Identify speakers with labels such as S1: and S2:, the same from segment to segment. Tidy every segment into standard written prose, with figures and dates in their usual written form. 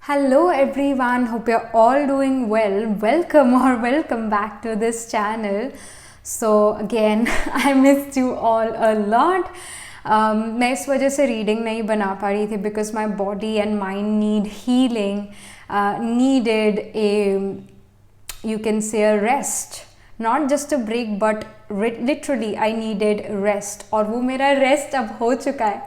S1: Hello everyone, hope you're all doing well. Welcome back to this channel. So again, I missed you all a lot. मैं इस वजह से reading नहीं बना पा रही थी because my body and mind need healing, needed you can say a rest, not just a break but literally I needed rest. और वो मेरा rest अब हो चुका है.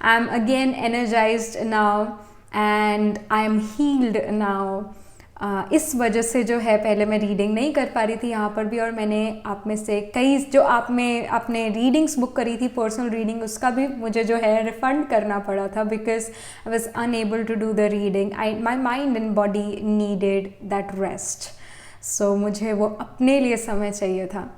S1: I'm again energized now and I am healed now. इस वजह से जो है पहले मैं रीडिंग नहीं कर पा रही थी यहाँ पर भी, और मैंने आप में से कई जो आप में आपने रीडिंग्स बुक करी थी पर्सनल रीडिंग, उसका भी मुझे जो है रिफ़ंड करना पड़ा था because I was unable to do the reading. My mind and body needed that rest. So मुझे वो अपने लिए समय चाहिए था.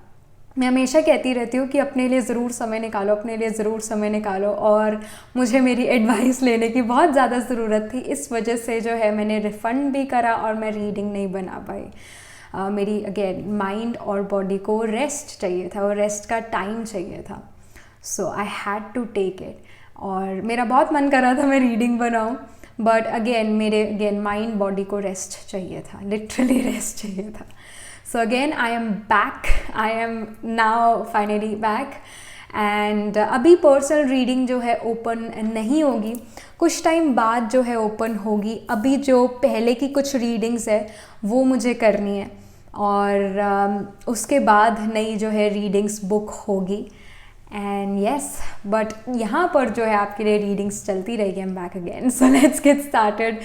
S1: मैं हमेशा कहती रहती हूँ कि अपने लिए ज़रूर समय निकालो, अपने लिए ज़रूर समय निकालो, और मुझे मेरी एडवाइस लेने की बहुत ज़्यादा ज़रूरत थी. इस वजह से जो है मैंने रिफ़ंड भी करा और मैं रीडिंग नहीं बना पाई. मेरी अगेन माइंड और बॉडी को रेस्ट चाहिए था और रेस्ट का टाइम चाहिए था. So I had to take it. और मेरा बहुत मन कर रहा था मैं रीडिंग बनाऊँ, बट अगेन माइंड बॉडी को रेस्ट चाहिए था, लिटरली रेस्ट चाहिए था. So again I am back. I am now finally back. And अभी पर्सनल रीडिंग जो है ओपन नहीं होगी, कुछ टाइम बाद जो है ओपन होगी. अभी जो पहले की कुछ रीडिंग्स है वो मुझे करनी है, और उसके बाद नई जो है रीडिंग्स बुक होगी. एंड येस, बट यहाँ पर जो है आपके लिए रीडिंग्स चलती रहेगी. I am back again. So let's get started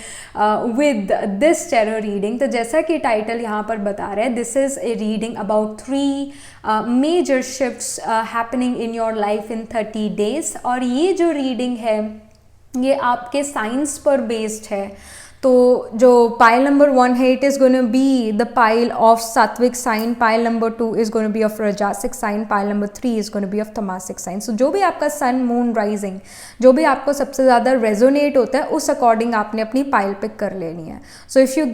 S1: with this tarot reading. तो जैसा कि टाइटल यहाँ पर बता रहे हैं, this is a reading about 3 major shifts happening in your life in 30 days. और ये जो रीडिंग है ये आपके साइंस पर बेस्ड है. तो जो पाइल नंबर 1 है, it is gonna be the pile of sattvic sign. Pile number 2 is gonna be of rajasic sign. Pile number 3 is gonna be of tamasic sign. So जो भी आपका सन मून राइजिंग, जो भी आपको सबसे ज़्यादा रेजोनेट होता है उस अकॉर्डिंग आपने अपनी पाइल पिक कर लेनी है. So if you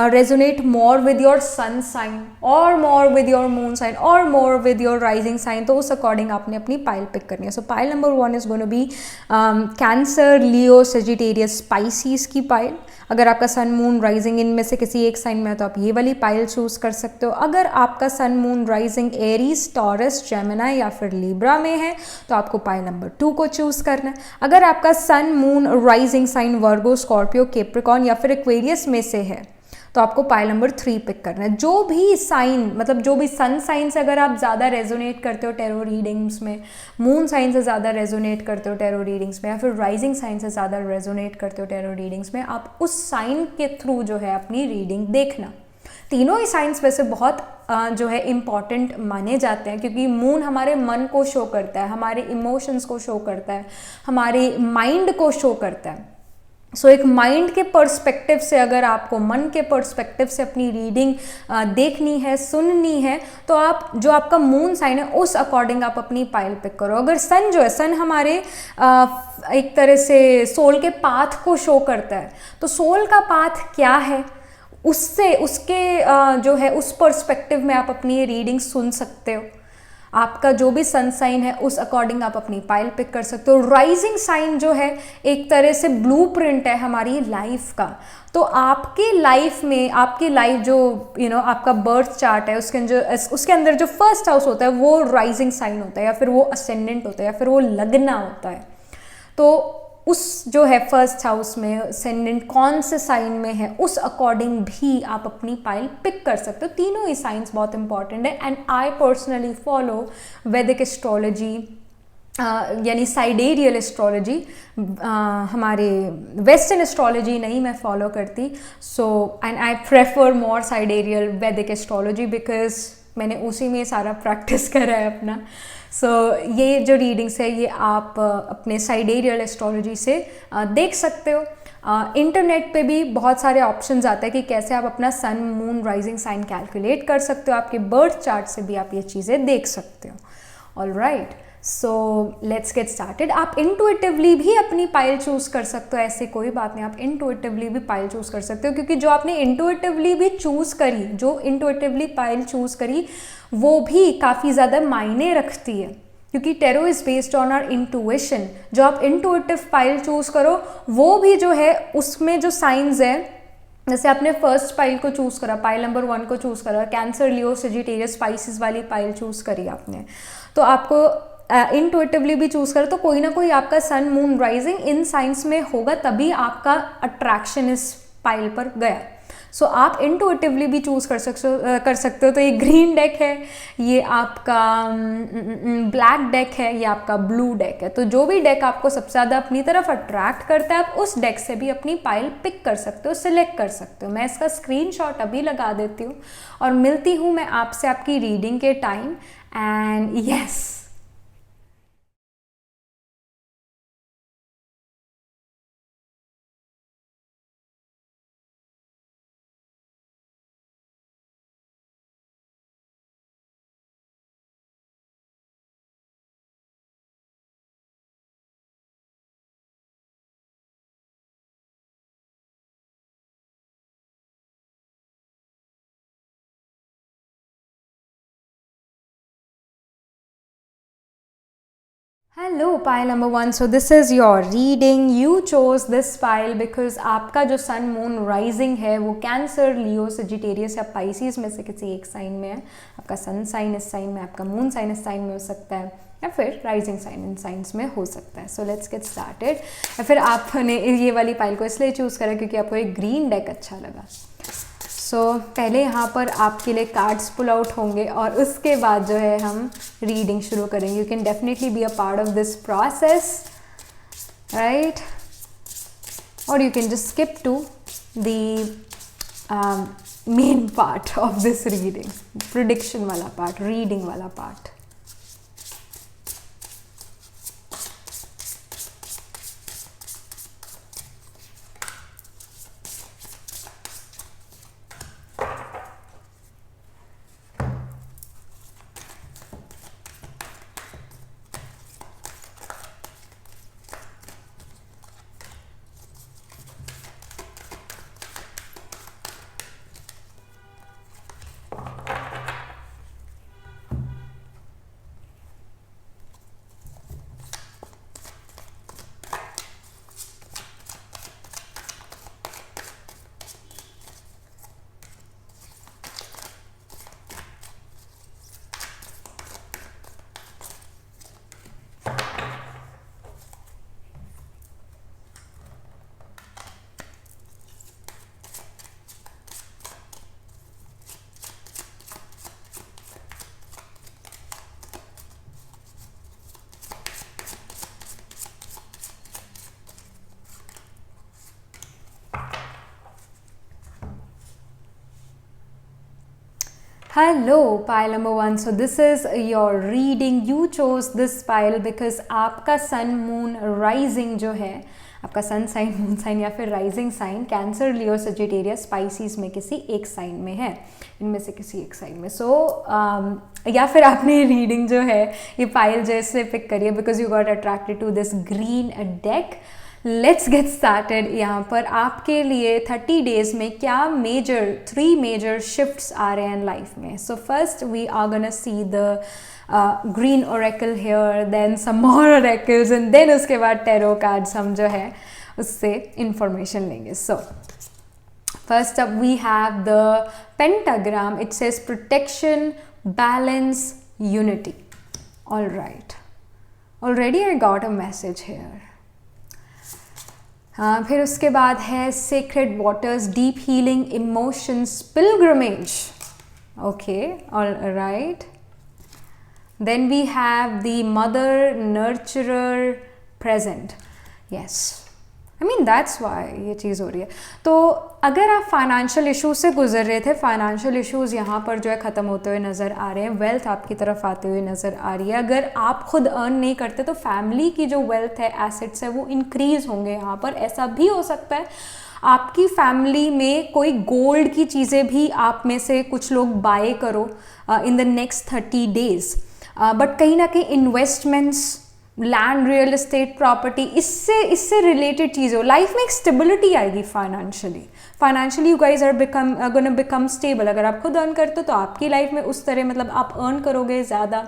S1: resonate more with your sun sign और more with your moon sign और more with your rising sign, तो उस अकॉर्डिंग आपने अपनी पाइल पिक करनी है. So pile number 1 is gonna be Cancer, Leo, Sagittarius, Pisces की pile. अगर आपका सन मून राइजिंग इनमें से किसी एक साइन में है तो आप ये वाली पाइल चूज़ कर सकते हो. अगर आपका sun moon rising Aries, Taurus, Gemini या फिर लिब्रा में है तो आपको पाइल नंबर 2 को चूज़ करना है. अगर आपका सन मून राइजिंग साइन वर्गो, स्कॉर्पियो, कैप्रिकॉर्न या फिर एक्वेरियस में से है तो आपको पाइल नंबर 3 पिक करना है. जो भी साइन, मतलब जो भी सन साइन से अगर आप ज़्यादा रेजोनेट करते हो टैरो रीडिंग्स में, मून साइन से ज़्यादा रेजोनेट करते हो टैरो रीडिंग्स में, या फिर राइजिंग साइन से ज़्यादा रेजोनेट करते हो टैरो रीडिंग्स में, आप उस साइन के थ्रू जो है अपनी रीडिंग देखना. तीनों ही साइंस वैसे बहुत जो है इम्पॉर्टेंट माने जाते हैं, क्योंकि मून हमारे मन को शो करता है, हमारे इमोशंस को शो करता है, हमारे माइंड को शो करता है. सो एक माइंड के पर्सपेक्टिव से, अगर आपको मन के पर्सपेक्टिव से अपनी रीडिंग देखनी है, सुननी है, तो आप जो आपका मून साइन है उस अकॉर्डिंग आप अपनी पाइल पिक करो. अगर सन जो है, सन हमारे एक तरह से सोल के पाथ को शो करता है, तो सोल का पाथ क्या है उससे उसके जो है उस पर्सपेक्टिव में आप अपनी रीडिंग सुन सकते हो. आपका जो भी सन साइन है उस अकॉर्डिंग आप अपनी पाइल पिक कर सकते हो. राइजिंग साइन जो है एक तरह से ब्लूप्रिंट है हमारी लाइफ का. तो आपकी लाइफ में, आपकी लाइफ जो आपका बर्थ चार्ट है उसके अंदर जो फर्स्ट हाउस होता है वो राइजिंग साइन होता है, या फिर वो असेंडेंट होता है, या फिर वो लगना होता है. तो उस जो है फर्स्ट हाउस में असेंडेंट कौन से साइन में है उस अकॉर्डिंग भी आप अपनी पाइल पिक कर सकते हो. तीनों ही साइंस बहुत इंपॉर्टेंट है. एंड आई पर्सनली फॉलो वैदिक एस्ट्रोलॉजी, यानी साइडेरियल एस्ट्रोलॉजी. हमारे वेस्टर्न एस्ट्रोलॉजी नहीं मैं फॉलो करती. सो एंड आई प्रेफर मोर साइडेरियल वैदिक एस्ट्रोलॉजी बिकॉज मैंने उसी में सारा प्रैक्टिस करा है अपना. सो ये जो रीडिंग्स है ये आप अपने साइडेरियल एस्ट्रोलॉजी से देख सकते हो. इंटरनेट पे भी बहुत सारे ऑप्शंस आते हैं कि कैसे आप अपना sun moon rising sign calculate कर सकते हो. आपके बर्थ चार्ट से भी आप ये चीज़ें देख सकते हो. All right, so let's get started. आप इंटुइटिवली भी अपनी पाइल चूज़ कर सकते हो, ऐसे कोई बात नहीं. आप इंटुइटिवली भी पाइल चूज़ कर सकते हो, क्योंकि जो आपने इंटुइटिवली भी चूज़ करी, जो इंटुइटिवली पाइल चूज़ करी वो भी काफ़ी ज़्यादा मायने रखती है, क्योंकि tarot is based on our intuition. जो आप इंटुइटिव पाइल चूज़ करो वो भी जो है उसमें जो साइंस है जैसे आपने फर्स्ट पाइल को चूज़ करा, पाइल नंबर 1 को चूज़ करा, कैंसर, लियो, सजिटेरियस, स्पाइसिस वाली पाइल चूज़ करी आपने, तो आपको इंटुइटिवली भी चूज़ करा तो कोई ना कोई आपका sun moon rising in signs में होगा, तभी आपका अट्रैक्शन इस पाइल पर गया। सो आप इंटुइटिवली भी चूज़ कर सकते हो। तो ये ग्रीन डेक है, ये आपका ब्लैक डेक है, ये आपका ब्लू डेक है। तो जो भी डेक आपको सबसे ज़्यादा अपनी तरफ अट्रैक्ट करता है, आप उस डेक से भी अपनी पाइल पिक कर सकते हो, सिलेक्ट कर सकते हो। मैं इसका स्क्रीनशॉट अभी लगा देती हूँ और मिलती हूँ मैं आपसे आपकी रीडिंग के time. And yes, hello pile number 1, so this is your reading. You chose this pile because आपका जो सन मून राइजिंग है वो कैंसर, लियो, सजिटेरियस या पाइसिस में से किसी एक साइन में है। आपका सन साइन इस साइन में, आपका मून साइन इस साइन में हो सकता है, या फिर राइजिंग साइन इन साइंस में हो सकता है। सो लेट्स गेट स्टार्टेड। या फिर आपने ये वाली पाइल को इसलिए चूज़ करा क्योंकि आपको एक ग्रीन डेक अच्छा लगा। सो पहले यहाँ पर आपके लिए कार्ड्स पुल आउट होंगे और उसके बाद जो है हम रीडिंग शुरू करेंगे। You can definitely be a part of this process, right? और you can just skip to the main part of this reading, prediction वाला पार्ट, रीडिंग वाला part. Hello pile number 1, so this is your reading. You chose this pile because आपका sun moon rising जो है, आपका sun sign, moon sign या फिर rising sign cancer, लियो, Sagittarius, Pisces में किसी एक साइन में है, इनमें से किसी एक साइन में। सो या फिर आपने रीडिंग जो है ये पाइल जैसे पिक करिए because you got attracted to this green deck. Let's get started. यहाँ पर आपके लिए 30 डेज में क्या थ्री मेजर शिफ्ट्स आ रहे हैं लाइफ में। So first we are gonna see the green oracle here, then some more oracles and then उसके बाद टेरो कार्ड्स हम जो है उससे इंफॉर्मेशन लेंगे। So first up we have the pentagram. It says protection, balance, unity. All right, already I got a message here. हाँ, फिर उसके बाद है sacred waters, deep healing, emotions, pilgrimage. Okay, all right. Then we have the mother, nurturer, present. Yes, I mean that's why ये चीज़ हो रही है. तो अगर आप फाइनेंशियल इश्यूज से गुजर रहे थे, फाइनेंशियल इश्यूज यहाँ पर जो है ख़त्म होते हुए नज़र आ रहे हैं, वेल्थ आपकी तरफ आते हुए नज़र आ रही है. अगर आप खुद अर्न नहीं करते तो फैमिली की जो वेल्थ है, एसेट्स है, वो इंक्रीज़ होंगे यहाँ पर. ऐसा भी हो सकता है आपकी फैमिली में कोई गोल्ड की चीज़ें भी आप में से कुछ लोग बाय करो in the next 30 days. But कहीं ना कहीं investments, land, real estate, property, इससे रिलेटेड चीज़ हो. लाइफ में एक स्टेबिलिटी आएगी financially. You guys are gonna become stable. अगर आप खुद अर्न करते हो तो आपकी लाइफ में उस तरह मतलब आप अर्न करोगे ज़्यादा,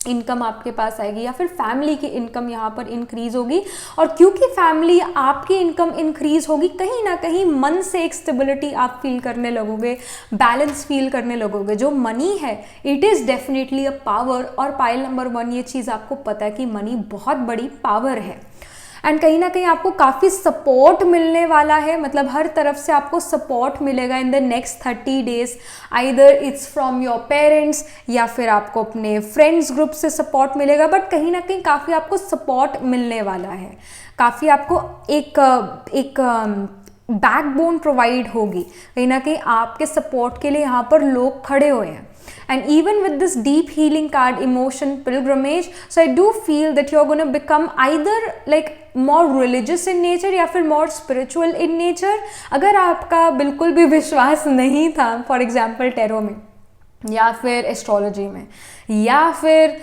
S1: इनकम आपके पास आएगी, या फिर फैमिली की इनकम यहाँ पर इंक्रीज होगी। और क्योंकि फैमिली आपकी इनकम इंक्रीज होगी, कहीं ना कहीं मन से एक स्टेबिलिटी आप फील करने लगोगे, बैलेंस फील करने लगोगे। जो मनी है it is definitely a power, और पाइल नंबर 1 ये चीज़ आपको पता है कि मनी बहुत बड़ी पावर है। एंड कहीं ना कहीं आपको काफ़ी सपोर्ट मिलने वाला है, मतलब हर तरफ से आपको सपोर्ट मिलेगा इन the next 30 days. Either it's from your parents, या फिर आपको अपने फ्रेंड्स ग्रुप से सपोर्ट मिलेगा, बट कहीं ना कहीं काफ़ी आपको सपोर्ट मिलने वाला है। काफ़ी आपको एक बैकबोन प्रोवाइड होगी, कहीं ना कहीं आपके सपोर्ट के लिए यहाँ पर लोग खड़े हुए हैं। And even with this deep healing card, emotion pilgrimage, so I do feel that you're going to become either like more religious in nature या फिर more spiritual in nature। अगर आपका बिल्कुल भी विश्वास नहीं था फॉर एग्जाम्पल टैरो में, या फिर एस्ट्रोलॉजी में, या फिर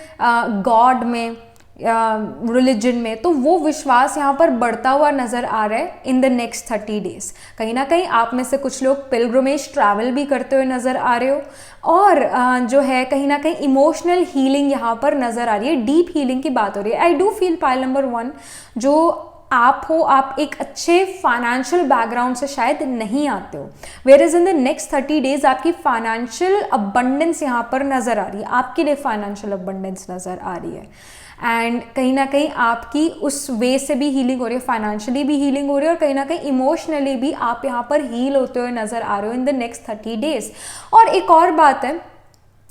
S1: गॉड में, रिलीजन में, तो वो विश्वास यहाँ पर बढ़ता हुआ नज़र आ रहा है इन द नेक्स्ट 30 डेज। कहीं ना कहीं आप में से कुछ लोग पिलग्रमेज ट्रैवल भी करते हुए नज़र आ रहे हो, और जो है कहीं ना कहीं इमोशनल हीलिंग यहाँ पर नज़र आ रही है, डीप हीलिंग की बात हो रही है। आई डू फील पाइल नंबर 1 जो आप हो, आप एक अच्छे फाइनेंशियल बैकग्राउंड से शायद नहीं आते हो, where is in the next 30 days आपकी फाइनेंशियल अबंडेंस यहाँ पर नज़र आ रही है, आपके लिए फाइनेंशियल अबंडेंस नज़र आ रही है। एंड कहीं ना कहीं आपकी उस वे से भी हीलिंग हो रही है, फाइनेंशियली भी हीलिंग हो रही है, और कहीं ना कहीं इमोशनली भी आप यहाँ पर हील होते हुए नज़र आ रहे हो इन द नेक्स्ट 30 डेज। और एक और बात है,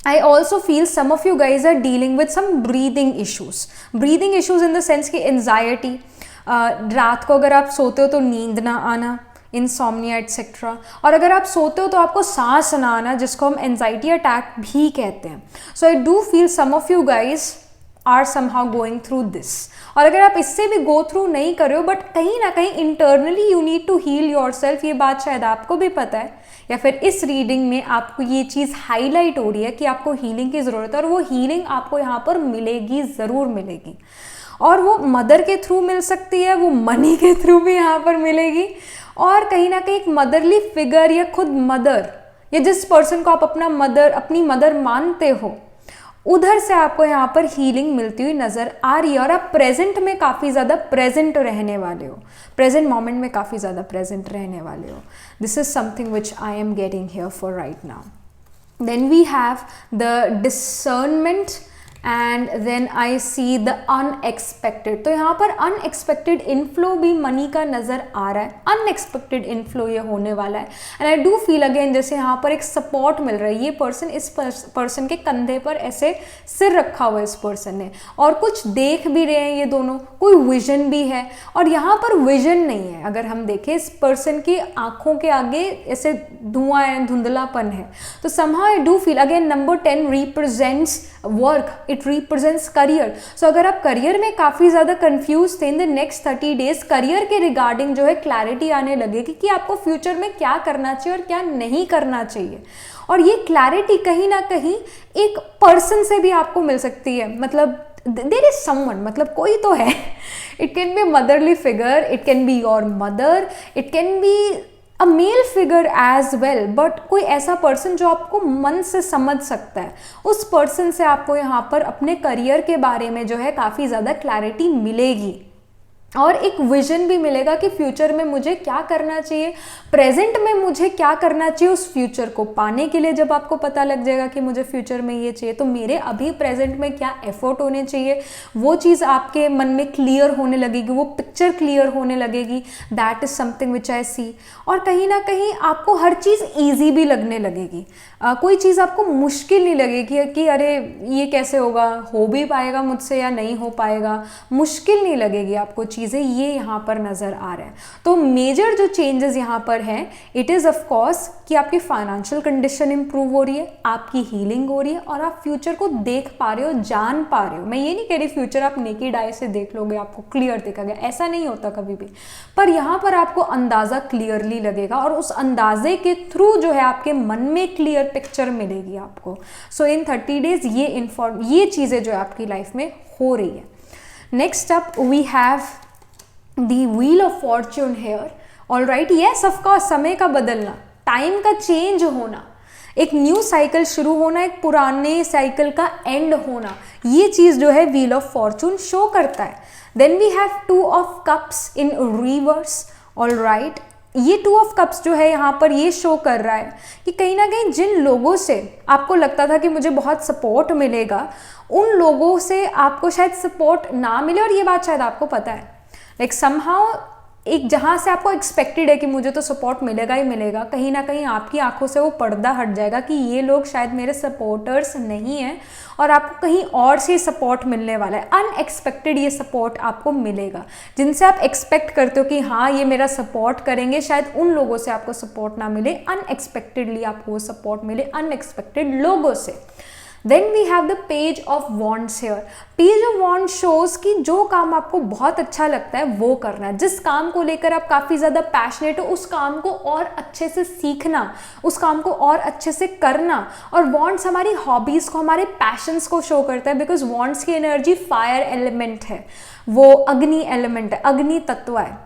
S1: I also feel some of you guys are dealing with some breathing issues in the sense कि anxiety, रात को अगर आप सोते हो तो नींद ना आना, इंसोम्निया एट्सेट्रा, और अगर आप सोते हो तो आपको सांस ना आना, जिसको हम एंजाइटी अटैक भी कहते हैं। So I do feel some of you guys are somehow going through this. और अगर आप इससे भी गो थ्रू नहीं कर रहे हो, बट कहीं ना कहीं internally you need to heal yourself, ये बात शायद आपको भी पता है, या फिर इस रीडिंग में आपको ये चीज़ हाईलाइट हो रही है कि आपको हीलिंग की ज़रूरत है, और वो हीलिंग आपको यहाँ पर मिलेगी, ज़रूर मिलेगी। और वो मदर के थ्रू मिल सकती है, वो मनी के थ्रू भी यहाँ पर मिलेगी, और कहीं ना कहीं एक मदरली फिगर या खुद मदर, या जिस पर्सन को आप अपनी मदर मानते हो, उधर से आपको यहाँ पर हीलिंग मिलती हुई नज़र आ रही है। और आप प्रेजेंट में काफ़ी ज़्यादा प्रेजेंट रहने वाले हो, प्रेजेंट मोमेंट में काफ़ी ज़्यादा प्रेजेंट रहने वाले हो। This is something which I am getting here for right now. Then we have the discernment, and then I see the unexpected. तो यहाँ पर अनएक्सपेक्टेड इनफ्लो भी मनी का नज़र आ रहा है, अनएक्सपेक्टेड इनफ्लो ये होने वाला है। And I do feel again जैसे यहाँ पर एक सपोर्ट मिल रहा है, ये पर्सन इस पर्सन के कंधे पर ऐसे सिर रखा हुआ है इस पर्सन ने, और कुछ देख भी रहे हैं ये दोनों, कोई विजन भी है। और यहाँ पर विजन नहीं है, अगर हम देखें इस पर्सन की आंखों के आगे ऐसे धुआं है, धुंधलापन है। तो somehow I do feel again number 10 represents work, it represents career. So अगर आप करियर में काफ़ी ज़्यादा कंफ्यूज थे, in the next 30 days career के रिगार्डिंग जो है क्लैरिटी आने लगेगी कि आपको फ्यूचर में क्या करना चाहिए और क्या नहीं करना चाहिए। और ये क्लैरिटी कहीं ना कहीं एक पर्सन से भी आपको मिल सकती है, मतलब देयर इज समवन, मतलब कोई तो है। It can be motherly figure, it can be your mother, it can be a male figure as well, but कोई ऐसा पर्सन जो आपको मन से समझ सकता है, उस पर्सन से आपको यहाँ पर अपने करियर के बारे में जो है काफ़ी ज़्यादा क्लैरिटी मिलेगी, और एक विजन भी मिलेगा कि फ्यूचर में मुझे क्या करना चाहिए, प्रेजेंट में मुझे क्या करना चाहिए। उस फ्यूचर को पाने के लिए जब आपको पता लग जाएगा कि मुझे फ्यूचर में ये चाहिए, तो मेरे अभी प्रेजेंट में क्या एफर्ट होने चाहिए, वो चीज़ आपके मन में क्लियर होने लगेगी, वो पिक्चर क्लियर होने लगेगी। That is something which I सी। और कहीं ना कहीं आपको हर चीज़ ईजी भी लगने लगेगी, कोई चीज़ आपको मुश्किल नहीं लगेगी कि अरे ये कैसे होगा, हो भी पाएगा मुझसे या नहीं हो पाएगा, मुश्किल नहीं लगेगी आपको चीज़ें, ये यहाँ पर नज़र आ रहा है। तो मेजर जो चेंजेस यहाँ पर हैं, इट इज़ ऑफ कोर्स कि आपकी फाइनेंशियल कंडीशन इंप्रूव हो रही है, आपकी हीलिंग हो रही है, और आप फ्यूचर को देख पा रहे हो, जान पा रहे हो। मैं ये नहीं कह रही फ्यूचर आप नेकेड आई से देख लोगे, आपको क्लियर दिखा गया, ऐसा नहीं होता कभी भी, पर यहाँ पर आपको अंदाज़ा क्लियरली लगेगा, और उस अंदाजे के थ्रू जो है आपके मन में क्लियर पिक्चर मिलेगी आपको। सो इन 30 डेज ये चीज़ें जो है आपकी लाइफ में हो रही है। Next up we have the wheel of fortune here. All right, yes of course, समय का बदलना, टाइम का चेंज होना, एक न्यू साइकिल शुरू होना, एक पुराने साइकिल का एंड होना, ये चीज़ जो है व्हील ऑफ फॉर्चून शो करता है। Then we have two of cups in reverse. All right, ये टू ऑफ कप्स जो है यहाँ पर ये शो कर रहा है कि कहीं ना कहीं जिन लोगों से आपको लगता था कि मुझे बहुत सपोर्ट मिलेगा, उन लोगों से आपको शायद सपोर्ट ना मिले, और ये बात शायद आपको पता है। लाइक समहाउ एक जहाँ से आपको एक्सपेक्टेड है कि मुझे तो सपोर्ट मिलेगा ही मिलेगा, कहीं ना कहीं आपकी आंखों से वो पर्दा हट जाएगा कि ये लोग शायद मेरे सपोर्टर्स नहीं हैं, और आपको कहीं और से सपोर्ट मिलने वाला है। अनएक्सपेक्टेड ये सपोर्ट आपको मिलेगा। जिनसे आप एक्सपेक्ट करते हो कि हाँ ये मेरा सपोर्ट करेंगे, शायद उन लोगों से आपको सपोर्ट ना मिले, अनएक्सपेक्टेडली आपको वो सपोर्ट मिले अनएक्सपेक्टेड लोगों से। Then we have the page of wands here. Page of wand shows कि जो काम आपको बहुत अच्छा लगता है वो करना है, जिस काम को लेकर आप काफ़ी ज़्यादा पैशनेट हो उस काम को और अच्छे से सीखना, उस काम को और अच्छे से करना। और वॉन्ड्स हमारी हॉबीज़ को, हमारे पैशंस को शो करता है, बिकॉज वॉन्ड्स की एनर्जी फायर एलिमेंट है, वो अग्नि एलिमेंट है, अग्नि तत्व है,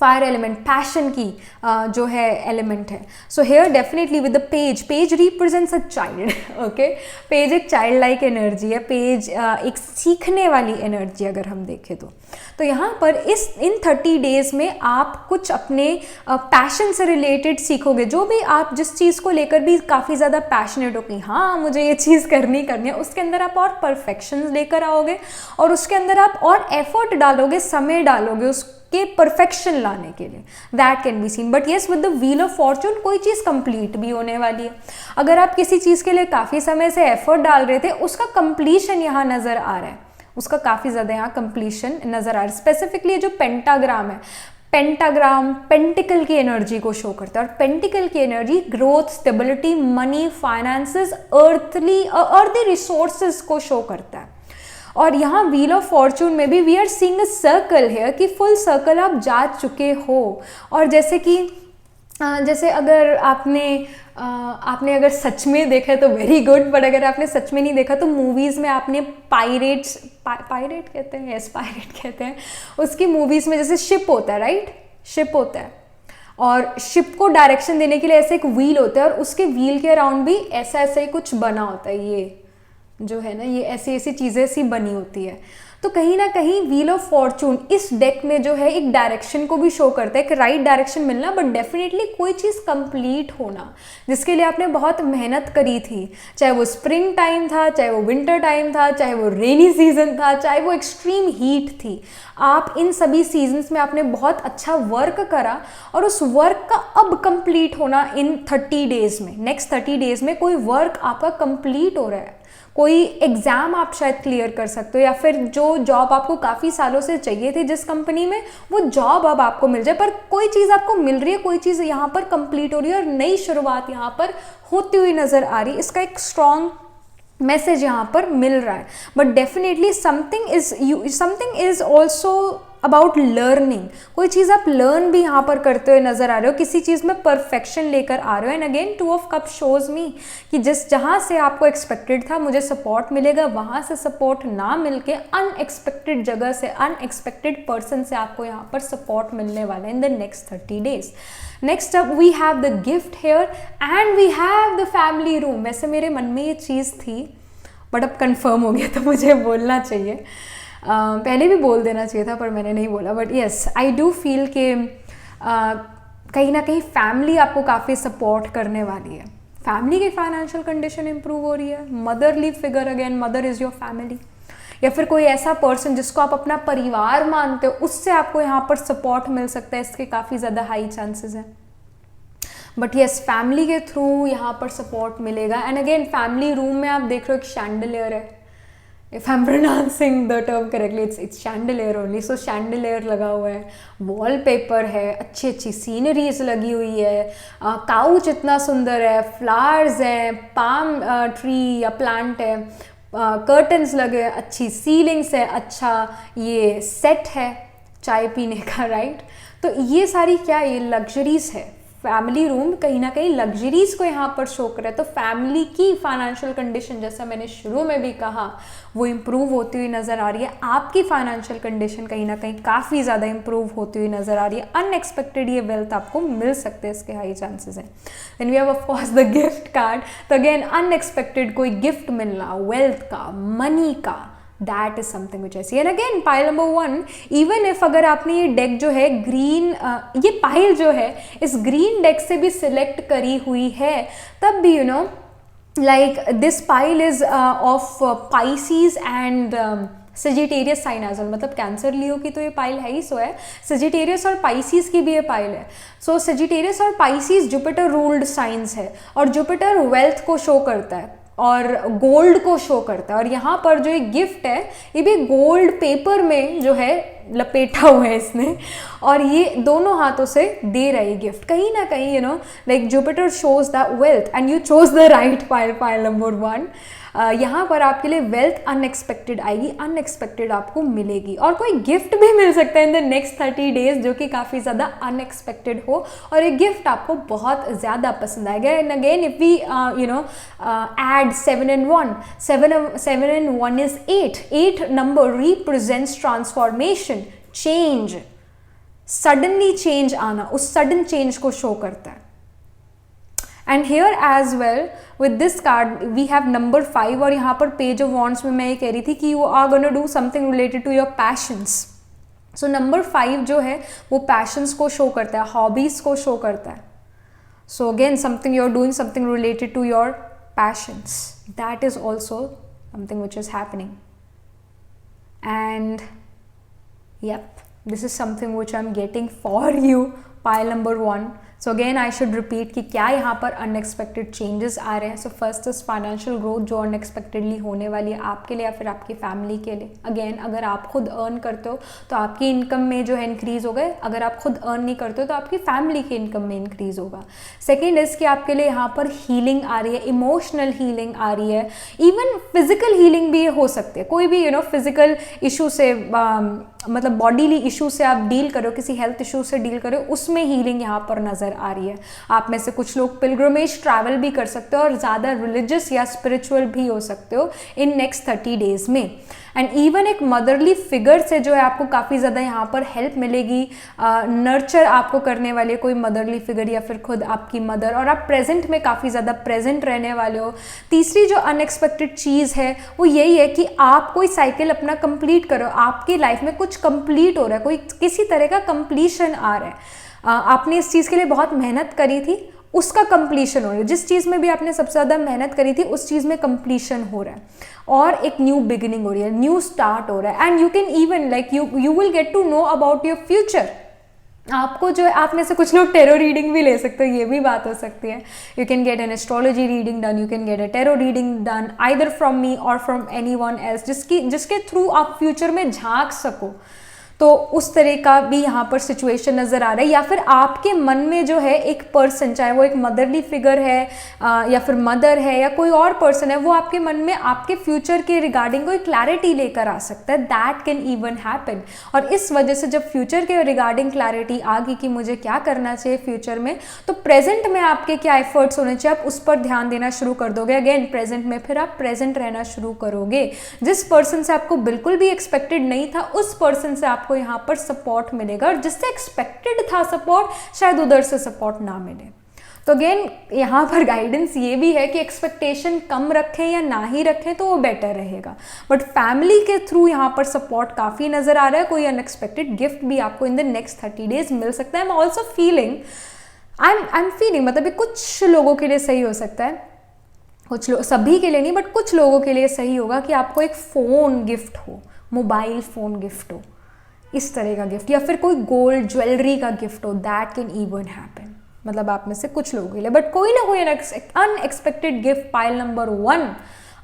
S1: फायर एलिमेंट, पैशन की जो है एलिमेंट है। So here definitely with the page, page represents a child. Okay, page एक चाइल्ड लाइक एनर्जी है, पेज एक सीखने वाली एनर्जी अगर हम देखें तो यहाँ पर इन 30 डेज में आप कुछ अपने पैशन से रिलेटेड सीखोगे। जो भी आप जिस चीज़ को लेकर भी काफ़ी ज़्यादा पैशनेट हो कि हाँ मुझे ये चीज़ करनी है, उसके अंदर आप और परफेक्शन लेकर आओगे, और उसके अंदर आप और एफर्ट डालोगे, समय डालोगे के परफेक्शन लाने के लिए। That can be seen. But yes, with the wheel of Fortune कोई चीज़ कंप्लीट भी होने वाली है। अगर आप किसी चीज़ के लिए काफ़ी समय से एफर्ट डाल रहे थे, उसका कंप्लीशन यहाँ नज़र आ रहा है, उसका काफ़ी ज़्यादा यहाँ कंप्लीशन नज़र आ रहा है। स्पेसिफिकली जो पेंटाग्राम है, पेंटाग्राम पेंटिकल की एनर्जी को शो करता है, और पेंटिकल की energy growth, stability, money, finances, earthy resources को शो करता है। और यहाँ व्हील ऑफ फॉर्चून में भी we are seeing a circle है कि फुल सर्कल आप जा चुके हो। और जैसे अगर आपने अगर सच में देखा तो वेरी गुड, बट अगर आपने सच में नहीं देखा तो मूवीज़ में आपने पायरेट कहते हैं, यस पायरेट कहते हैं, उसकी मूवीज़ में जैसे शिप होता है, राइट, शिप होता है, और शिप को डायरेक्शन देने के लिए ऐसे एक व्हील होता है, और उसके व्हील के अराउंड भी ऐसा ही कुछ बना होता है, ये जो है ना, ये ऐसी चीज़ें सी बनी होती है। तो कहीं ना कहीं व्हील ऑफ फॉर्चून इस डेक में जो है एक डायरेक्शन को भी शो करता है कि राइट डायरेक्शन मिलना, बट डेफिनेटली कोई चीज़ कंप्लीट होना जिसके लिए आपने बहुत मेहनत करी थी, चाहे वो स्प्रिंग टाइम था, चाहे वो विंटर टाइम था, चाहे वो रेनी सीजन था, चाहे वो एक्सट्रीम हीट थी। आप इन सभी सीजन्स में आपने बहुत अच्छा वर्क करा, और उस वर्क का अब कंप्लीट होना इन 30 डेज में, नेक्स्ट 30 डेज में कोई वर्क आपका कंप्लीट हो रहा है। कोई एग्ज़ाम आप शायद क्लियर कर सकते हो, या फिर जो जॉब आपको काफ़ी सालों से चाहिए थी जिस कंपनी में, वो जॉब अब आपको मिल जाए। पर कोई चीज़ आपको मिल रही है, कोई चीज़ यहाँ पर कंप्लीट हो रही है, और नई शुरुआत यहाँ पर होती हुई नज़र आ रही है। इसका एक स्ट्रॉन्ग मैसेज यहाँ पर मिल रहा है। But definitely something is also about learning. कोई चीज़ आप लर्न भी यहाँ पर करते हुए नजर आ रहे हो, किसी चीज़ में परफेक्शन लेकर आ रहे हो। And again 2 of cup shows मी कि जहाँ से आपको एक्सपेक्टेड था मुझे सपोर्ट मिलेगा, वहाँ से सपोर्ट ना मिलके अनएक्सपेक्टेड जगह से, अनएक्सपेक्टेड पर्सन से आपको यहाँ पर सपोर्ट मिलने वाला है in the next 30 days. Next up we have the gift here and we have the family room. वैसे मेरे मन में ये चीज़ थी, बट अब कंफर्म हो गया तो मुझे बोलना चाहिए। पहले भी बोल देना चाहिए था पर मैंने नहीं बोला। But yes, I do feel कि कहीं ना कहीं फैमिली आपको काफ़ी सपोर्ट करने वाली है। फैमिली की फाइनेंशियल कंडीशन इंप्रूव हो रही है। Motherly figure, again mother is your family, या फिर कोई ऐसा पर्सन जिसको आप अपना परिवार मानते हो, उससे आपको यहाँ पर सपोर्ट मिल सकता है। इसके काफ़ी ज़्यादा हाई चांसेस हैं। बट येस, फैमिली के थ्रू यहाँ पर सपोर्ट मिलेगा। एंड अगेन फैमिली रूम में आप देख रहे हो एक शैंडलियर है। If I am pronouncing the term correctly, it's chandelier only. So chandelier लगा हुआ है, वॉलपेपर है, अच्छी अच्छी सीनरीज लगी हुई है, काउच इतना सुंदर है, फ्लावर्स हैं, पाम ट्री या प्लांट है, कर्टन्स लगे, अच्छी सीलिंग्स है, अच्छा ये सेट है चाय पीने का, राइट। तो ये सारी क्या, ये लग्जरीज है, फैमिली रूम कहीं ना कहीं लग्जरीज को यहाँ पर शो कर रहा है। तो फैमिली की फाइनेंशियल कंडीशन, जैसा मैंने शुरू में भी कहा, वो इम्प्रूव होती हुई नज़र आ रही है। आपकी फाइनेंशियल कंडीशन कहीं ना कहीं काफ़ी ज़्यादा इम्प्रूव होती हुई नज़र आ रही है। अनएक्सपेक्टेड ये वेल्थ आपको मिल सकते हैं, इसके हाई चांसेस हैं। Then we have of course the gift card. तो अगेन अनएक्सपेक्टेड कोई गिफ्ट मिलना, वेल्थ का, मनी का, that is something which I see. And again pile number 1, even if अगर आपने ये डेक जो है ग्रीन, ये पाइल जो है इस ग्रीन डेक से भी सिलेक्ट करी हुई है, तब भी you know like this pile is of Pisces and Sagittarius sign as well, मतलब कैंसर लियो की तो ये पाइल है ही, सो है सजिटेरियस और पाइसीज की भी ये पाइल है। सो सजिटेरियस और पाइसीज जुपिटर रूल्ड साइंस है, और जुपिटर वेल्थ को शो करता है और गोल्ड को शो करता है। और यहाँ पर जो एक गिफ्ट है ये भी गोल्ड पेपर में जो है लपेटा हुआ है इसने, और ये दोनों हाथों से दे रहा है गिफ्ट। कहीं ना कहीं you know like Jupiter shows the wealth and you chose the right pile, pile number 1। यहाँ पर आपके लिए वेल्थ अनएक्सपेक्टेड आएगी, अनएक्सपेक्टेड आपको मिलेगी, और कोई गिफ्ट भी मिल सकता है इन द नेक्स्ट 30 डेज जो कि काफ़ी ज़्यादा अनएक्सपेक्टेड हो, और ये गिफ्ट आपको बहुत ज़्यादा पसंद आएगा। And again if we you know add 7 and 1, 7 and 1 is 8. 8 number represents transformation, change, suddenly change आना, उस sudden change को शो करता है। And here as well with this card we have number 5, और यहाँ पर पेज ऑफ वॉन्ड्स में मैं ये कह रही थी कि you are gonna do something related to your passions. So number 5 जो है वो पैशंस को शो करता है, हॉबीज को शो करता है। So again something you are doing something related to your passions, that is also something which is happening. And yep, this is something which I'm getting for you, pile number 1. So again I should repeat कि क्या यहाँ पर unexpected changes आ रहे हैं। So first is financial growth जो unexpectedly होने वाली है आपके लिए या फिर आपकी फैमिली के लिए। अगेन अगर आप खुद अर्न करते हो तो आपकी इनकम में जो है इंक्रीज होगा, अगर आप खुद अर्न नहीं करते हो तो आपकी फैमिली की इनकम में इंक्रीज होगा। सेकेंड इज कि आपके लिए यहाँ पर हीलिंग आ रही है, इमोशनल हीलिंग आ रही है, इवन फिजिकल हीलिंग भी हो सकती है। कोई भी यू नो फिजिकल इशू से मतलब बॉडीली इशू से आप डील करो, किसी हेल्थ इशू से डील करो, उसमें हीलिंग यहाँ पर नज़र आ रही है। आप में से कुछ लोग पिलग्रमेज ट्रैवल भी कर सकते हो और ज़्यादा रिलीजियस या स्पिरिचुअल भी हो सकते हो इन नेक्स्ट 30 डेज में। एंड इवन एक मदरली फिगर से जो है आपको काफ़ी ज़्यादा यहाँ पर हेल्प मिलेगी, नर्चर आपको करने वाले कोई मदरली फिगर या फिर खुद आपकी मदर, और आप प्रेजेंट में काफ़ी ज़्यादा प्रेजेंट रहने वाले हो। तीसरी जो अनएक्सपेक्टेड चीज़ है वो यही है कि आप कोई साइकिल अपना कंप्लीट करो, आपकी लाइफ में कुछ कंप्लीट हो रहा है, कोई किसी तरह का कंप्लीशन आ रहा है। आपने इस चीज़ के लिए बहुत मेहनत करी थी, उसका कंप्लीशन हो रहा है। जिस चीज़ में भी आपने सबसे ज़्यादा मेहनत करी थी उस चीज़ में कंप्लीशन हो रहा है, और एक न्यू बिगिनिंग हो रही है, न्यू स्टार्ट हो रहा है। And you can even like you will get to know about your future. आपको जो है, आप में से कुछ लोग टेरो रीडिंग भी ले सकते हो, ये भी बात हो सकती है। You can get an astrology reading done, you can get a tarot reading done either from me और फ्रॉम एनीवन एल्स, जिसके थ्रू आप फ्यूचर में झांक सको। तो उस तरह का भी यहाँ पर सिचुएशन नज़र आ रहा है। या फिर आपके मन में जो है एक पर्सन, चाहे वो एक मदरली फिगर है या फिर मदर है या कोई और पर्सन है, वो आपके मन में आपके फ्यूचर के रिगार्डिंग कोई क्लैरिटी लेकर आ सकता है। That can even happen. और इस वजह से जब फ्यूचर के रिगार्डिंग क्लैरिटी आ गई कि मुझे क्या करना चाहिए फ्यूचर में, तो प्रेजेंट में आपके क्या एफर्ट्स होने चाहिए, आप उस पर ध्यान देना शुरू कर दोगे। अगेन प्रेजेंट में फिर आप प्रेजेंट रहना शुरू करोगे। जिस पर्सन से आपको बिल्कुल भी एक्सपेक्टेड नहीं था, उस पर्सन से आपको यहाँ पर सपोर्ट मिलेगा, और जिससे एक्सपेक्टेड था सपोर्ट शायद उधर से सपोर्ट ना मिले। तो अगेन यहाँ पर गाइडेंस ये भी है कि एक्सपेक्टेशन कम रखें या ना ही रखें तो वो बेटर रहेगा, बट फैमिली के थ्रू यहाँ पर सपोर्ट काफ़ी नज़र आ रहा है। कोई अनएक्सपेक्टेड गिफ्ट भी आपको इन द नेक्स्ट 30 डेज मिल सकता है। I am also feeling I am feeling मतलब कुछ लोगों के लिए सही हो सकता है, कुछ लोग, सभी के लिए नहीं बट कुछ लोगों के लिए सही होगा कि आपको एक फ़ोन गिफ्ट हो, मोबाइल फ़ोन गिफ्ट हो, इस तरह का गिफ्ट, या फिर कोई गोल्ड ज्वेलरी का गिफ्ट हो। दैट कैन इवन हैपन, मतलब आप में से कुछ लोगों के लिए। बट कोई ना कोई अनएक्सपेक्टेड गिफ्ट, पाइल नंबर 1,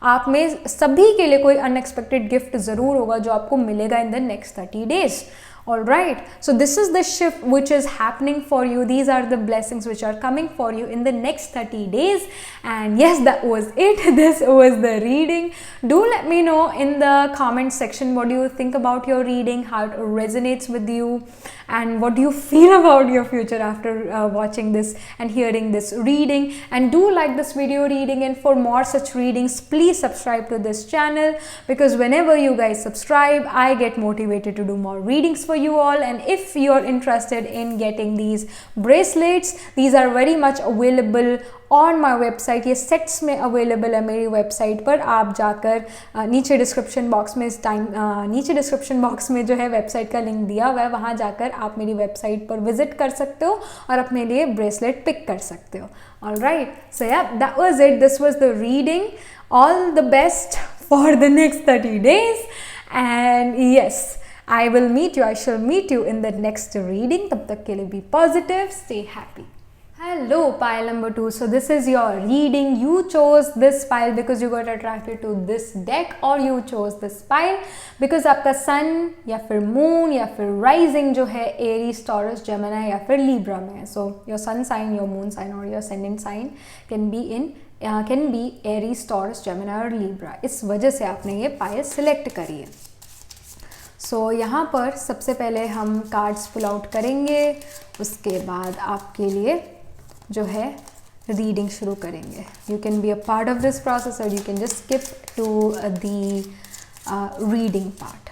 S1: आप में सभी के लिए कोई अनएक्सपेक्टेड गिफ्ट ज़रूर होगा जो आपको मिलेगा इन the next 30 days. All right, so this is the shift which is happening for you. These are the blessings which are coming for you in the next 30 days. And yes, that was it. This was the reading. Do let me know in the comment section what do you think about your reading, how it resonates with you, and what do you feel about your future after watching this and hearing this reading. And do like this video reading, and for more such readings please subscribe to this channel, because whenever you guys subscribe I get motivated to do more readings for you all. And if you're interested in getting these bracelets, these are very much available on my website. ये sets में available है मेरी website पर. आप जाकर नीचे description box में नीचे डिस्क्रिप्शन बॉक्स में जो है वेबसाइट का लिंक दिया हुआ है, वहाँ जाकर आप मेरी वेबसाइट पर विजिट कर सकते हो और अपने लिए ब्रेसलेट पिक कर सकते हो. ऑलराइट, सो या that was it. This was the reading. All the best for the next 30 days. And yes, I will meet you, I shall meet you in the next reading. तब तक के लिए be positive, stay happy. Hello, pile number 2. So this is your reading. You chose this pile because you got attracted to this deck, or you chose this pile because आपका sun या फिर moon या फिर rising जो है Aries, Taurus, Gemini या फिर Libra में है. So your sun sign, your moon sign or your ascendant sign can be Aries, Taurus, Gemini और Libra. इस वजह से आपने ये pile select करी है. सो यहाँ पर सबसे पहले हम कार्ड्स पुल आउट करेंगे, उसके बाद आपके लिए जो है रीडिंग शुरू करेंगे. You can be a part of this process और you can just skip to the reading part.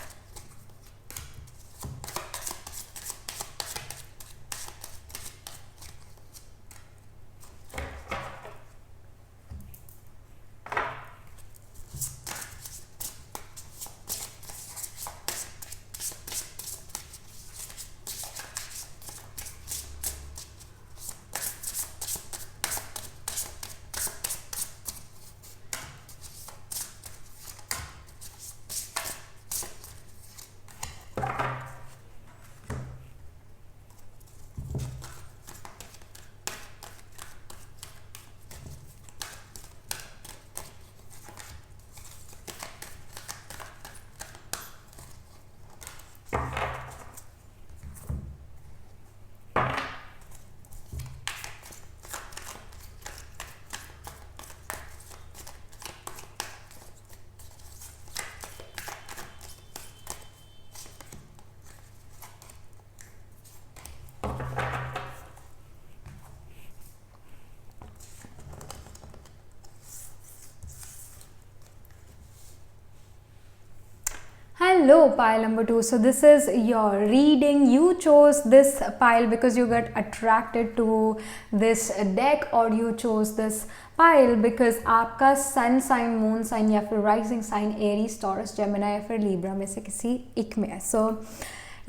S1: Hello, pile number 2. So this is your reading. You chose this pile because you got attracted to this deck, or you chose this pile because आपका sun sign, moon sign या फिर rising sign Aries, Taurus, Gemini या फिर Libra में से किसी एक में है. So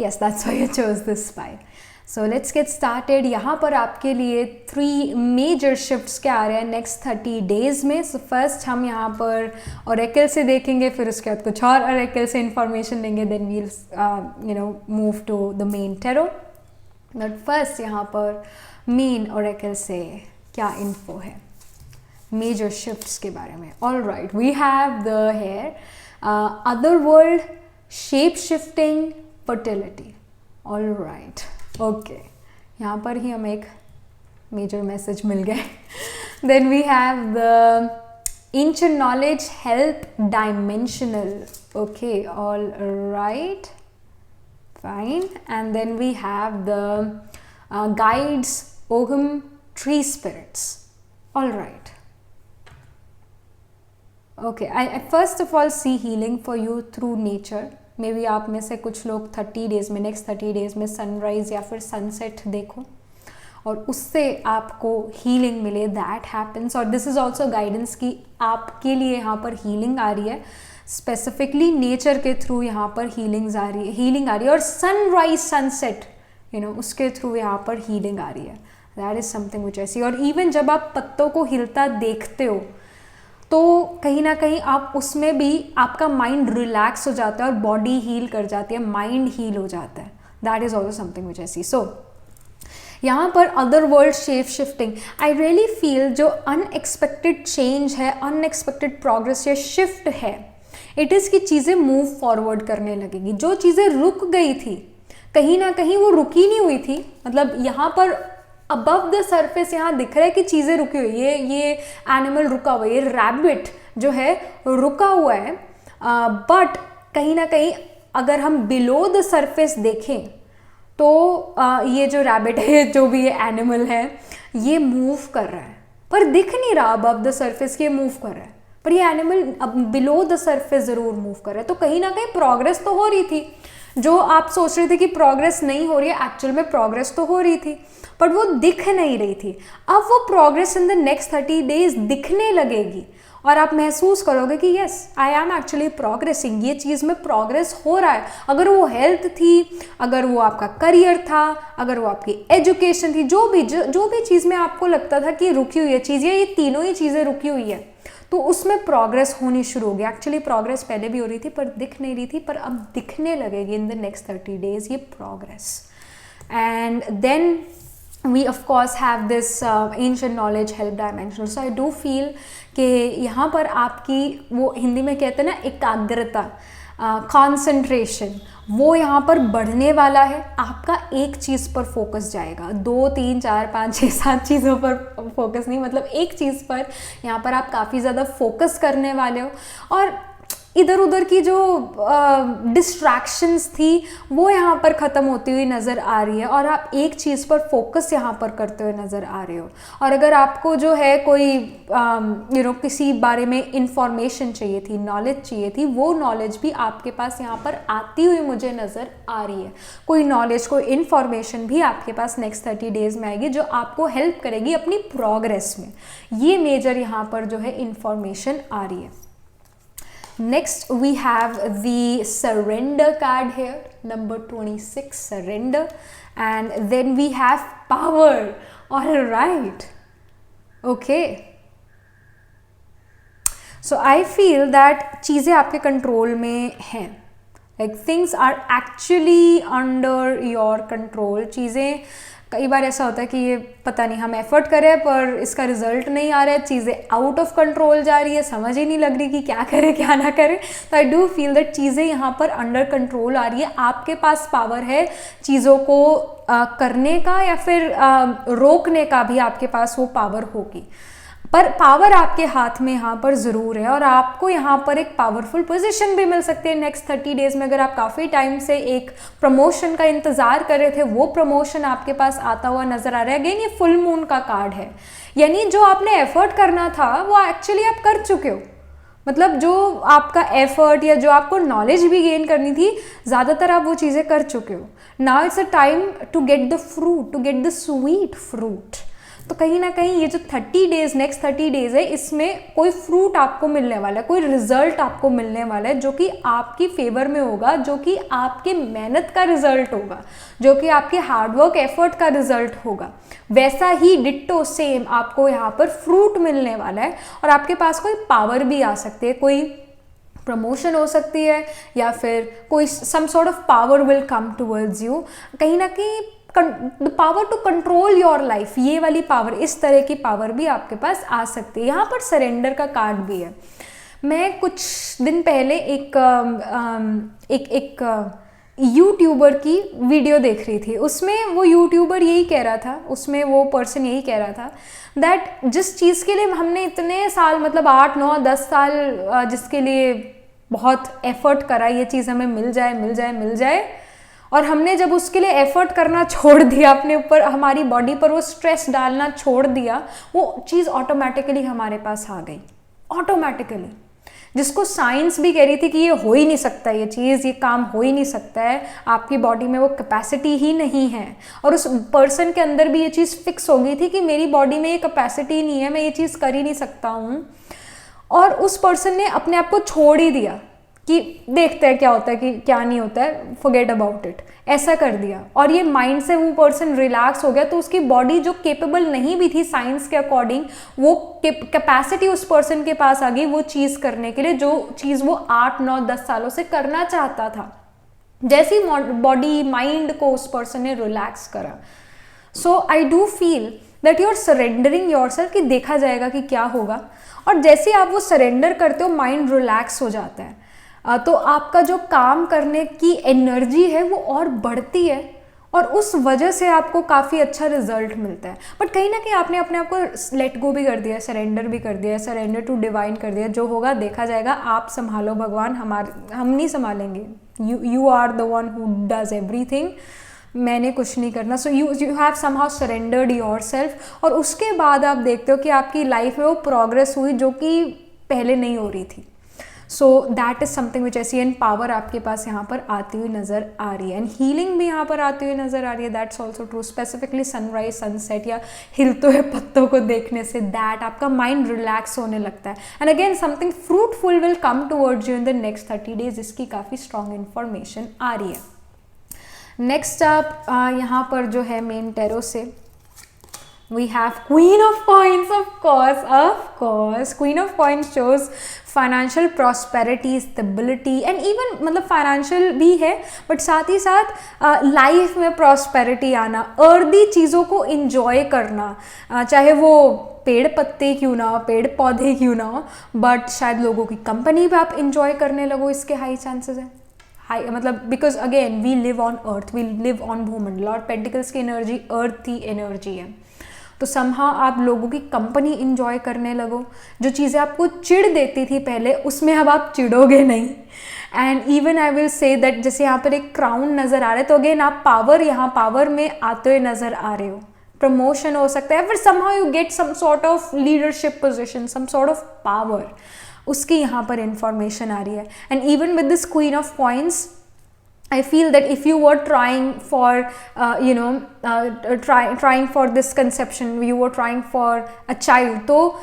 S1: yes, that's why you chose this pile. So let's get started. यहाँ पर आपके लिए 3 मेजर शिफ्ट्स क्या आ रहे हैं नेक्स्ट 30 डेज़ में. सो फर्स्ट हम यहाँ पर ओरेकल से देखेंगे, फिर उसके बाद कुछ और ओरेकल से इंफॉर्मेशन लेंगे, then we'll move to the main tarot. But first यहाँ पर मेन ओरेकल से क्या इन्फो है मेजर शिफ्ट्स के बारे में. All right, we have the here other world, shape shifting, fertility. All right, okay, यहाँ पर ही हमें एक मेजर मैसेज मिल गया. Then we have the ancient knowledge, help, dimensional. Okay, all right, fine. And then we have the guides, Ogham, tree spirits. All right, okay. I first of all see healing for you through nature. Maybe आप में से कुछ लोग 30 days में, next 30 days में sunrise या फिर sunset देखो और उससे आपको हीलिंग मिले. That happens. और दिस इज़ ऑल्सो गाइडेंस कि आपके लिए यहाँ पर हीलिंग आ रही है, स्पेसिफिकली नेचर के थ्रू यहाँ पर हीलिंग आ रही है. और सनराइज सनसेट उसके थ्रू यहाँ पर हीलिंग आ रही है. That is something which I सी. और इवन जब आप पत्तों को हिलता देखते हो तो कहीं ना कहीं आप उसमें भी आपका माइंड रिलैक्स हो जाता है और बॉडी हील कर जाती है, माइंड हील हो जाता है. That is also something which I see. So यहाँ पर other world, shape shifting, I really feel जो अनएक्सपेक्टेड चेंज है, अनएक्सपेक्टेड प्रोग्रेस या शिफ्ट है, इट इज़ कि चीज़ें मूव फॉरवर्ड करने लगेगी. जो चीज़ें रुक गई थी, कहीं ना कहीं वो रुकी नहीं हुई थी, मतलब यहाँ पर अबव द सरफेस यहाँ दिख रहा है कि चीज़ें रुकी हुई है, ये एनिमल रुका हुआ है, ये रैबिट जो है रुका हुआ है, बट कहीं ना कहीं अगर हम बिलो द सरफेस देखें तो ये जो रैबिट है, जो भी ये एनिमल है, ये मूव कर रहा है, पर दिख नहीं रहा अबव द सरफेस कि ये मूव कर रहा है, पर ये एनिमल अब बिलो द सरफेस ज़रूर मूव कर रहा है। तो कहीं ना कहीं प्रोग्रेस तो हो रही थी, जो आप सोच रहे थे कि प्रोग्रेस नहीं हो रही है, एक्चुअल में प्रोग्रेस तो हो रही थी, पर वो दिख नहीं रही थी। अब वो progress in the next 30 days दिखने लगेगी और आप महसूस करोगे कि yes I am actually progressing, ये चीज़ में प्रोग्रेस हो रहा है। अगर वो हेल्थ थी, अगर वो आपका करियर था, अगर वो आपकी एजुकेशन थी, जो भी चीज़ में आपको लगता था कि रुकी हुई है चीज़ें, ये तीनों ही चीज़ें रुकी हुई है, तो उसमें प्रोग्रेस होनी शुरू हो गई। एक्चुअली प्रोग्रेस पहले भी हो रही थी पर दिख नहीं रही थी, पर अब दिखने लगेगी इन द नेक्स्ट 30 डेज ये progress. And then we of course have this ancient knowledge help dimensional, so I do feel कि यहाँ पर आपकी वो हिंदी में कहते हैं ना एकाग्रता, कंसंट्रेशन, वो यहाँ पर बढ़ने वाला है। आपका एक चीज़ पर फोकस जाएगा, 2 3 4 5 6 7 चीज़ों पर फोकस नहीं, मतलब एक चीज़ पर यहाँ पर आप काफ़ी ज़्यादा फोकस करने वाले हो, और इधर उधर की जो डिस्ट्रैक्शंस थी वो यहाँ पर ख़त्म होती हुई नज़र आ रही है, और आप एक चीज़ पर फोकस यहाँ पर करते हुए नज़र आ रहे हो। और अगर आपको जो है कोई किसी बारे में इंफॉर्मेशन चाहिए थी, नॉलेज चाहिए थी, वो नॉलेज भी आपके पास यहाँ पर आती हुई मुझे नज़र आ रही है। कोई नॉलेज, कोई इन्फॉर्मेशन भी आपके पास नेक्स्ट 30 डेज में आएगी जो आपको हेल्प करेगी अपनी प्रोग्रेस में। ये मेजर यहाँ पर जो है इंफॉर्मेशन आ रही है। Next we have the surrender card here, number 26, surrender, and then we have power. All right, okay, so I feel that चीज़ें आपके कंट्रोल में हैं, like things are actually under your control। चीज़ें कई बार ऐसा होता है कि ये पता नहीं, हम एफर्ट करें पर इसका रिजल्ट नहीं आ रहा है, चीज़ें आउट ऑफ कंट्रोल जा रही है, समझ ही नहीं लग रही कि क्या करें क्या ना करें। तो आई डू फील दैट चीज़ें यहाँ पर अंडर कंट्रोल आ रही है, आपके पास पावर है चीज़ों को करने का या फिर रोकने का भी आपके पास वो पावर होगी, पर पावर आपके हाथ में यहाँ पर ज़रूर है, और आपको यहाँ पर एक पावरफुल पोजीशन भी मिल सकती है नेक्स्ट 30 डेज में। अगर आप काफ़ी टाइम से एक प्रमोशन का इंतज़ार कर रहे थे, वो प्रमोशन आपके पास आता हुआ नज़र आ रहा है। अगेन ये फुल मून का कार्ड है, यानी जो आपने एफर्ट करना था वो एक्चुअली आप कर चुके हो, मतलब जो आपका एफर्ट या जो आपको नॉलेज भी गेन करनी थी, ज़्यादातर आप वो चीज़ें कर चुके हो। Now it's a time to get the fruit, to get the sweet fruit. तो कहीं ना कहीं ये जो 30 डेज, नेक्स्ट 30 डेज है, इसमें कोई फ्रूट आपको मिलने वाला है, कोई रिजल्ट आपको मिलने वाला है जो कि आपकी फेवर में होगा, जो कि आपके मेहनत का रिजल्ट होगा, जो कि आपके हार्डवर्क एफर्ट का रिजल्ट होगा। वैसा ही डिट्टो सेम आपको यहाँ पर फ्रूट मिलने वाला है, और आपके पास कोई पावर भी आ सकती है, कोई प्रमोशन हो सकती है, या फिर कोई some sort of power will come towards you. कहीं ना कहीं the power to control your life, ये वाली पावर, इस तरह की पावर भी आपके पास आ सकती है। यहाँ पर सरेंडर का कार्ड भी है। मैं कुछ दिन पहले एक यूट्यूबर की वीडियो देख रही थी, उसमें वो यूट्यूबर यही कह रहा था, उसमें वो पर्सन यही कह रहा था दैट जिस चीज़ के लिए हमने इतने साल, मतलब 8 9 10 साल जिसके लिए बहुत एफर्ट करा, ये चीज़ हमें मिल जाए मिल जाए मिल जाए, और हमने जब उसके लिए एफर्ट करना छोड़ दिया, अपने ऊपर, हमारी बॉडी पर वो स्ट्रेस डालना छोड़ दिया, वो चीज़ ऑटोमेटिकली हमारे पास आ गई, ऑटोमेटिकली। जिसको साइंस भी कह रही थी कि ये हो ही नहीं सकता, ये चीज़, ये काम हो ही नहीं सकता है, आपकी बॉडी में वो कैपेसिटी ही नहीं है, और उस पर्सन के अंदर भी ये चीज़ फिक्स हो गई थी कि मेरी बॉडी में ये कैपेसिटी नहीं है, मैं ये चीज़ कर ही नहीं सकता हूँ, और उस पर्सन ने अपने आप को छोड़ ही दिया कि देखते हैं क्या होता है कि क्या नहीं होता है, फॉरगेट अबाउट इट, ऐसा कर दिया। और ये माइंड से वो पर्सन रिलैक्स हो गया, तो उसकी बॉडी जो केपेबल नहीं भी थी साइंस के अकॉर्डिंग, वो कैपेसिटी उस पर्सन के पास आ गई वो चीज़ करने के लिए, जो चीज़ वो 8 9 10 सालों से करना चाहता था। जैसी बॉडी माइंड को उस पर्सन ने रिलैक्स करा। So I do feel that you are surrendering yourself, कि देखा जाएगा कि क्या होगा, और जैसे आप वो सरेंडर करते हो माइंड रिलैक्स हो जाता है। तो आपका जो काम करने की एनर्जी है वो और बढ़ती है और उस वजह से आपको काफ़ी अच्छा रिजल्ट मिलता है। बट कहीं ना कहीं आपने अपने आप को लेट गो भी कर दिया, सरेंडर भी कर दिया, सरेंडर टू डिवाइन कर दिया, जो होगा देखा जाएगा, आप संभालो भगवान, हम नहीं संभालेंगे, you are the one who does everything, मैंने कुछ नहीं करना। So you have somehow surrendered yourself, और उसके बाद आप देखते हो कि आपकी लाइफ में वो प्रोग्रेस हुई जो कि पहले नहीं हो रही थी। So that is something which I see, and power आपके पास यहाँ पर आती हुई नज़र आ रही है, एंड हीलिंग भी यहाँ पर आती हुई नज़र आ रही है। That's also true, specifically sunrise sunset या हिलते हुए पत्तों को देखने से दैट आपका माइंड रिलैक्स होने लगता है। And again something fruitful will come towards you in the next 30 days, इसकी काफ़ी स्ट्रॉन्ग इन्फॉर्मेशन आ रही है। नेक्स्ट आप यहाँ पर जो है मेन टैरो से we have Queen of Coins, of course Queen of Coins shows financial prosperity, stability and even मतलब financial भी है, बट साथ ही साथ लाइफ में prosperity आना, अर्दी चीज़ों को enjoy करना, चाहे वो पेड़ पत्ते क्यों ना हो, पेड़ पौधे क्यों ना हो, बट शायद लोगों की कंपनी भी आप enjoy करने लगो, इसके हाई चांसेस हैं। हाई मतलब because again we live on earth, we live on भूमंडल, और पेंटिकल्स की एनर्जी अर्थ की एनर्जी है, तो समहाउ आप लोगों की कंपनी इंजॉय करने लगो। जो चीज़ें आपको चिढ़ देती थी पहले, उसमें अब आप चिढ़ोगे नहीं। And even I will say that जैसे यहाँ पर एक क्राउन नज़र आ रहा है, तो अगेन आप पावर में आते हुए नज़र आ रहे हो, प्रमोशन हो सकता है, फिर somehow you get some sort of leadership position, some sort of power, उसकी यहाँ पर इंफॉर्मेशन आ रही है। And even with this queen of coins, I feel that if you were trying for, trying for this conception, you were trying for a child, तो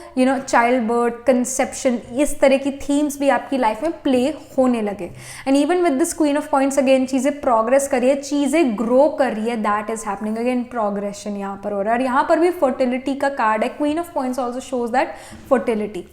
S1: childbirth, conception, इस तरह की themes भी आपकी life में play होने लगे। And even with this Queen of Coins, again चीज़ें progress कर रही है, चीज़ें grow कर रही है, that is happening, again progression यहाँ पर हो रहा है। और यहाँ पर भी fertility का card है, Queen of Coins also shows that fertility।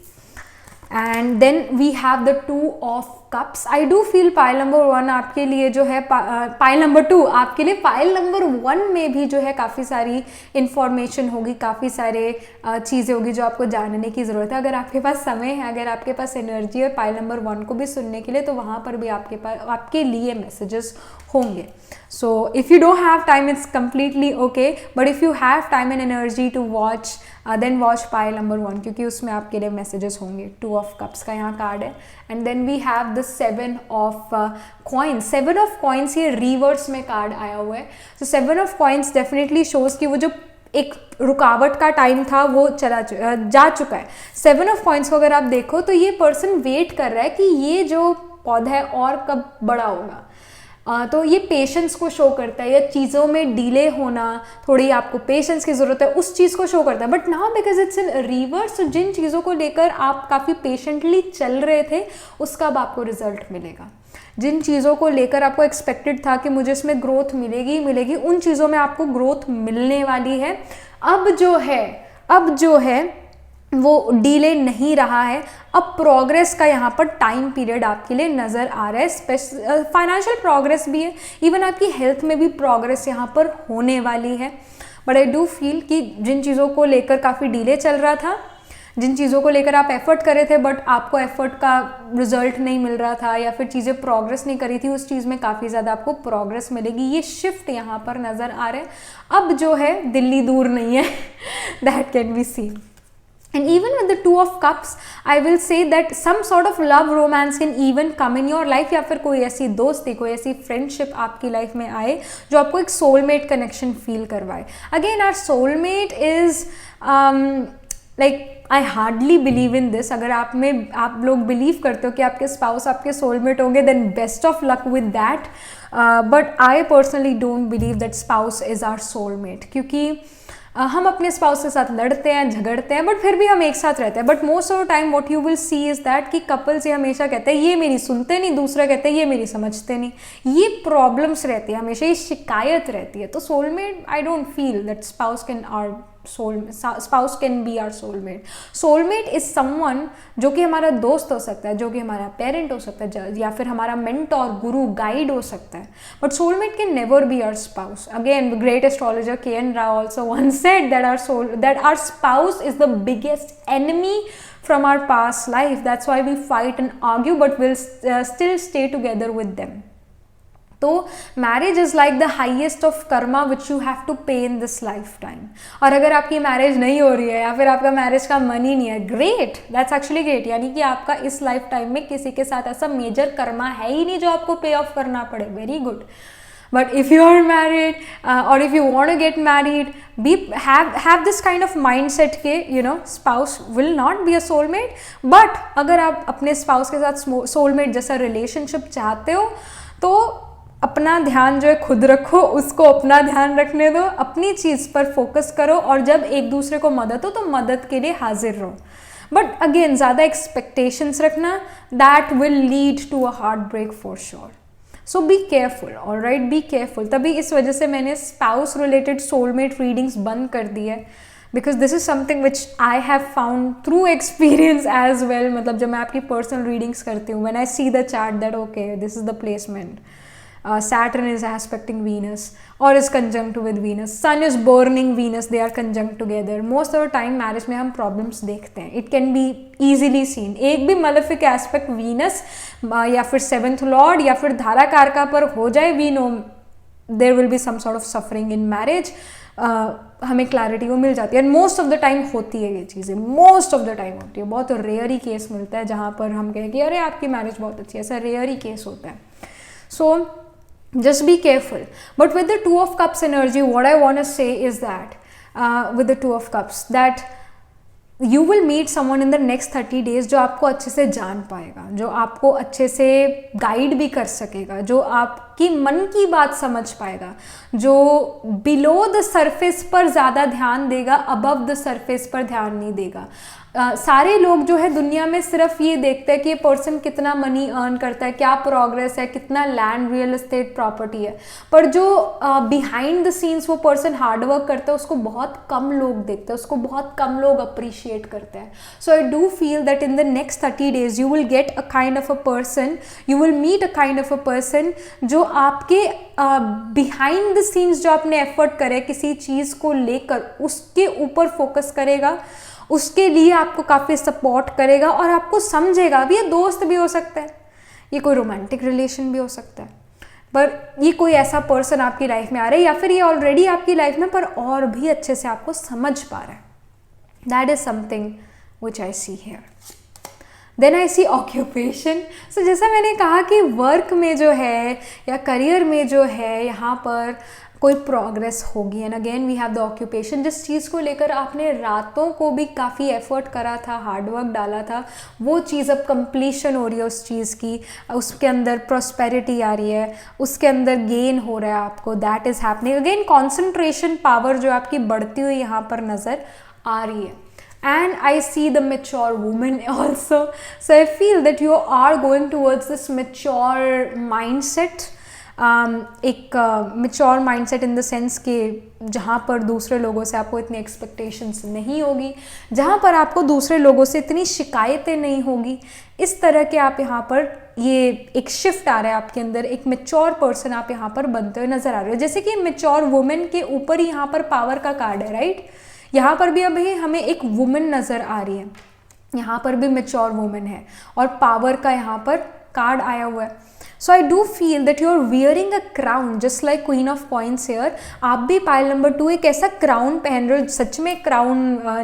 S1: And then we have the 2 of Cups। I do feel pile number 1 आपके लिए जो है, पाइल नंबर 2 आपके लिए, पाइल नंबर 1 में भी जो है काफ़ी सारी इंफॉर्मेशन होगी, काफ़ी सारे चीज़ें होगी जो आपको जानने की ज़रूरत है। अगर आपके पास समय है, अगर आपके पास एनर्जी है पाइल नंबर 1 को भी सुनने के लिए, तो वहाँ पर भी आपके लिए मैसेजेस होंगे। So if you don't have time, it's completely okay, but if you have time and energy to watch, then watch pile number 1, क्योंकि उसमें आपके लिए मैसेजेस होंगे। 2 of Cups का यहाँ कार्ड है। And then we have the 7 of Coins। 7 of Coins ये reverse में कार्ड आया हुआ है। So 7 of Coins definitely shows कि वो जो एक रुकावट का टाइम था वो जा चुका है। 7 of Coins को अगर आप देखो तो ये पर्सन वेट कर रहा है कि ये जो पौधा है और कब बड़ा होगा, तो ये पेशेंस को शो करता है, या चीज़ों में डिले होना, थोड़ी आपको पेशेंस की ज़रूरत है, उस चीज़ को शो करता है। But now because it's in reverse, जिन चीज़ों को लेकर आप काफ़ी पेशेंटली चल रहे थे, उसका अब आपको रिजल्ट मिलेगा। जिन चीज़ों को लेकर आपको एक्सपेक्टेड था कि मुझे इसमें ग्रोथ मिलेगी, उन चीज़ों में आपको ग्रोथ मिलने वाली है। अब जो है वो डिले नहीं रहा है, अब प्रोग्रेस का यहाँ पर टाइम पीरियड आपके लिए नज़र आ रहा है। फाइनेंशियल प्रोग्रेस भी है, इवन आपकी हेल्थ में भी प्रोग्रेस यहाँ पर होने वाली है। बट आई डू फील कि जिन चीज़ों को लेकर काफ़ी डिले चल रहा था, जिन चीज़ों को लेकर आप एफर्ट कर रहे थे बट आपको एफर्ट का रिजल्ट नहीं मिल रहा था, या फिर चीज़ें प्रोग्रेस नहीं करी थी, उस चीज़ में काफ़ी ज़्यादा आपको प्रोग्रेस मिलेगी। ये शिफ्ट यहाँ पर नज़र आ रहे हैं। अब जो है दिल्ली दूर नहीं है, that can be seen. And even with the 2 of Cups, I will say that some sort of love romance can even come in your life, या फिर कोई ऐसी दोस्ती, कोई ऐसी फ्रेंडशिप आपकी लाइफ में आए जो आपको एक सोलमेट कनेक्शन फील करवाए। Again our soulmate is like, I hardly believe in this. अगर आप लोग बिलीव करते हो कि आपके स्पाउस आपके सोलमेट होंगे, then best of luck with that, but I personally don't believe that spouse is our soulmate, क्योंकि हम अपने स्पाउस के साथ लड़ते हैं, झगड़ते हैं, बट फिर भी हम एक साथ रहते हैं। But most of the time what you will see is that कि कपल्स ये हमेशा कहते हैं ये मेरी सुनते नहीं, दूसरा कहते हैं ये मेरी समझते नहीं। ये प्रॉब्लम्स रहती है हमेशा, ये शिकायत रहती है। तो soulmate, I don't feel that spouse can be our soulmate. Soulmate is someone जो कि हमारा दोस्त हो सकता है, जो कि हमारा पेरेंट हो सकता है, या फिर हमारा मेंटोर, गुरु, गाइड हो सकता है। But soulmate can never be our spouse. Again the great astrologer K.N. Rao also once said that our spouse is the biggest enemy from our past life. That's why we fight and argue, but we'll still stay together with them. तो marriage is like the highest of karma which you have to pay in this life time. और अगर आपकी marriage नहीं हो रही है या फिर आपका मैरिज का मन ही नहीं है, ग्रेट, दैट्स एक्चुअली ग्रेट. यानी कि आपका इस लाइफ टाइम में किसी के साथ ऐसा मेजर कर्मा है ही नहीं जो आपको पे ऑफ करना पड़े. Very good. But if you are married or if you want to get married, have this kind of mindset के spouse will not be a soulmate. But अगर आप अपने spouse के साथ soulmate जैसा relationship चाहते हो तो अपना ध्यान जो है खुद रखो, उसको अपना ध्यान रखने दो, अपनी चीज़ पर फोकस करो और जब एक दूसरे को मदद हो तो मदद के लिए हाजिर रहो. बट अगेन ज़्यादा एक्सपेक्टेशंस रखना, that will lead to a heartbreak for sure. So be careful, all right, be careful. तभी इस वजह से मैंने स्पाउस रिलेटेड सोलमेट रीडिंग्स बंद कर दी है, because this is something which I have found through experience as well. मतलब जब मैं आपकी पर्सनल रीडिंग्स करती हूँ, when I see the chart that okay this is the placement, Saturn is aspecting Venus or is conjunct with Venus, Sun is burning Venus, they are conjunct together. Most of the time marriage में हम problems देखते हैं. It can be easily seen. एक भी malefic aspect Venus या फिर 7th Lord या फिर धारा कारका पर हो जाए, we know there will be some sort of suffering in marriage. हमें क्लैरिटी वो मिल जाती है. And most of the time होती है ये चीज़ें, मोस्ट ऑफ द टाइम होती है. बहुत रेयर ही केस मिलता है जहाँ पर हम कहें कि अरे आपकी मैरिज बहुत अच्छी है, ऐसा रेयर ही केस होता है. So just be careful. But with the Two of Cups energy, what I want to say is that with the Two of Cups, that you will meet someone in the next 30 days जो आपको अच्छे से जान पाएगा, जो आपको अच्छे से गाइड भी कर सकेगा, जो आपकी मन की बात समझ पाएगा, जो बिलो द सरफेस पर ज़्यादा ध्यान देगा, अबव द सरफेस पर ध्यान नहीं देगा. सारे लोग जो है दुनिया में सिर्फ ये देखते हैं कि ये पर्सन कितना मनी अर्न करता है, क्या प्रोग्रेस है, कितना लैंड, रियल एस्टेट, प्रॉपर्टी है. पर जो बिहाइंड द सीन्स वो पर्सन हार्ड वर्क करता है उसको बहुत कम लोग देखते हैं, उसको बहुत कम लोग अप्रिशिएट करते हैं. So I do feel that in the next 30 days you will get a kind of a person, you will meet a kind of a person जो आपके बिहाइंड द सीन्स जो आपने एफर्ट करे किसी चीज़ को लेकर उसके ऊपर फोकस करेगा, उसके लिए आपको काफ़ी सपोर्ट करेगा और आपको समझेगा. अब ये दोस्त भी हो सकता है, ये कोई रोमांटिक रिलेशन भी हो सकता है, पर ये कोई ऐसा पर्सन आपकी लाइफ में आ रहा है या फिर ये ऑलरेडी आपकी लाइफ में पर और भी अच्छे से आपको समझ पा रहा है. That is something which I see here. Then I see occupation. So जैसा मैंने कहा कि वर्क में जो है या करियर में जो है यहाँ पर कोई प्रोग्रेस होगी. And again we have the occupation. जिस चीज़ को लेकर आपने रातों को भी काफ़ी एफर्ट करा था, हार्डवर्क डाला था, वो चीज़ अब कंप्लीशन हो रही है उस चीज़ की, उसके अंदर प्रॉस्पेरिटी आ रही है, उसके अंदर गेन हो रहा है आपको. That is happening. Again concentration power जो आपकी बढ़ती हुई यहाँ पर नज़र आ रही है. And I see the mature woman also. So I feel that you are going towards this mature mindset. एक mature mindset in the sense कि जहाँ पर दूसरे लोगों से आपको इतनी expectations नहीं होगी, जहाँ पर आपको दूसरे लोगों से इतनी शिकायतें नहीं होगी. इस तरह के आप यहाँ पर ये एक शिफ्ट आ रहा है आपके अंदर, एक मेच्योर पर्सन आप यहाँ पर बनते हुए नजर आ रहे हो. जैसे कि मेच्योर वुमेन के ऊपर ही यहाँ पर पावर का कार्ड है, राइट. यहाँ पर भी अभी हमें एक वुमेन नज़र आ रही है, यहाँ पर भी मेच्योर वुमेन है और पावर का यहाँ पर कार्ड आया हुआ है. So I do feel that you are wearing a crown just like queen of coins here. आप भी पाइल नंबर 2 एक ऐसा क्राउन पहन रहे हो, सच में क्राउन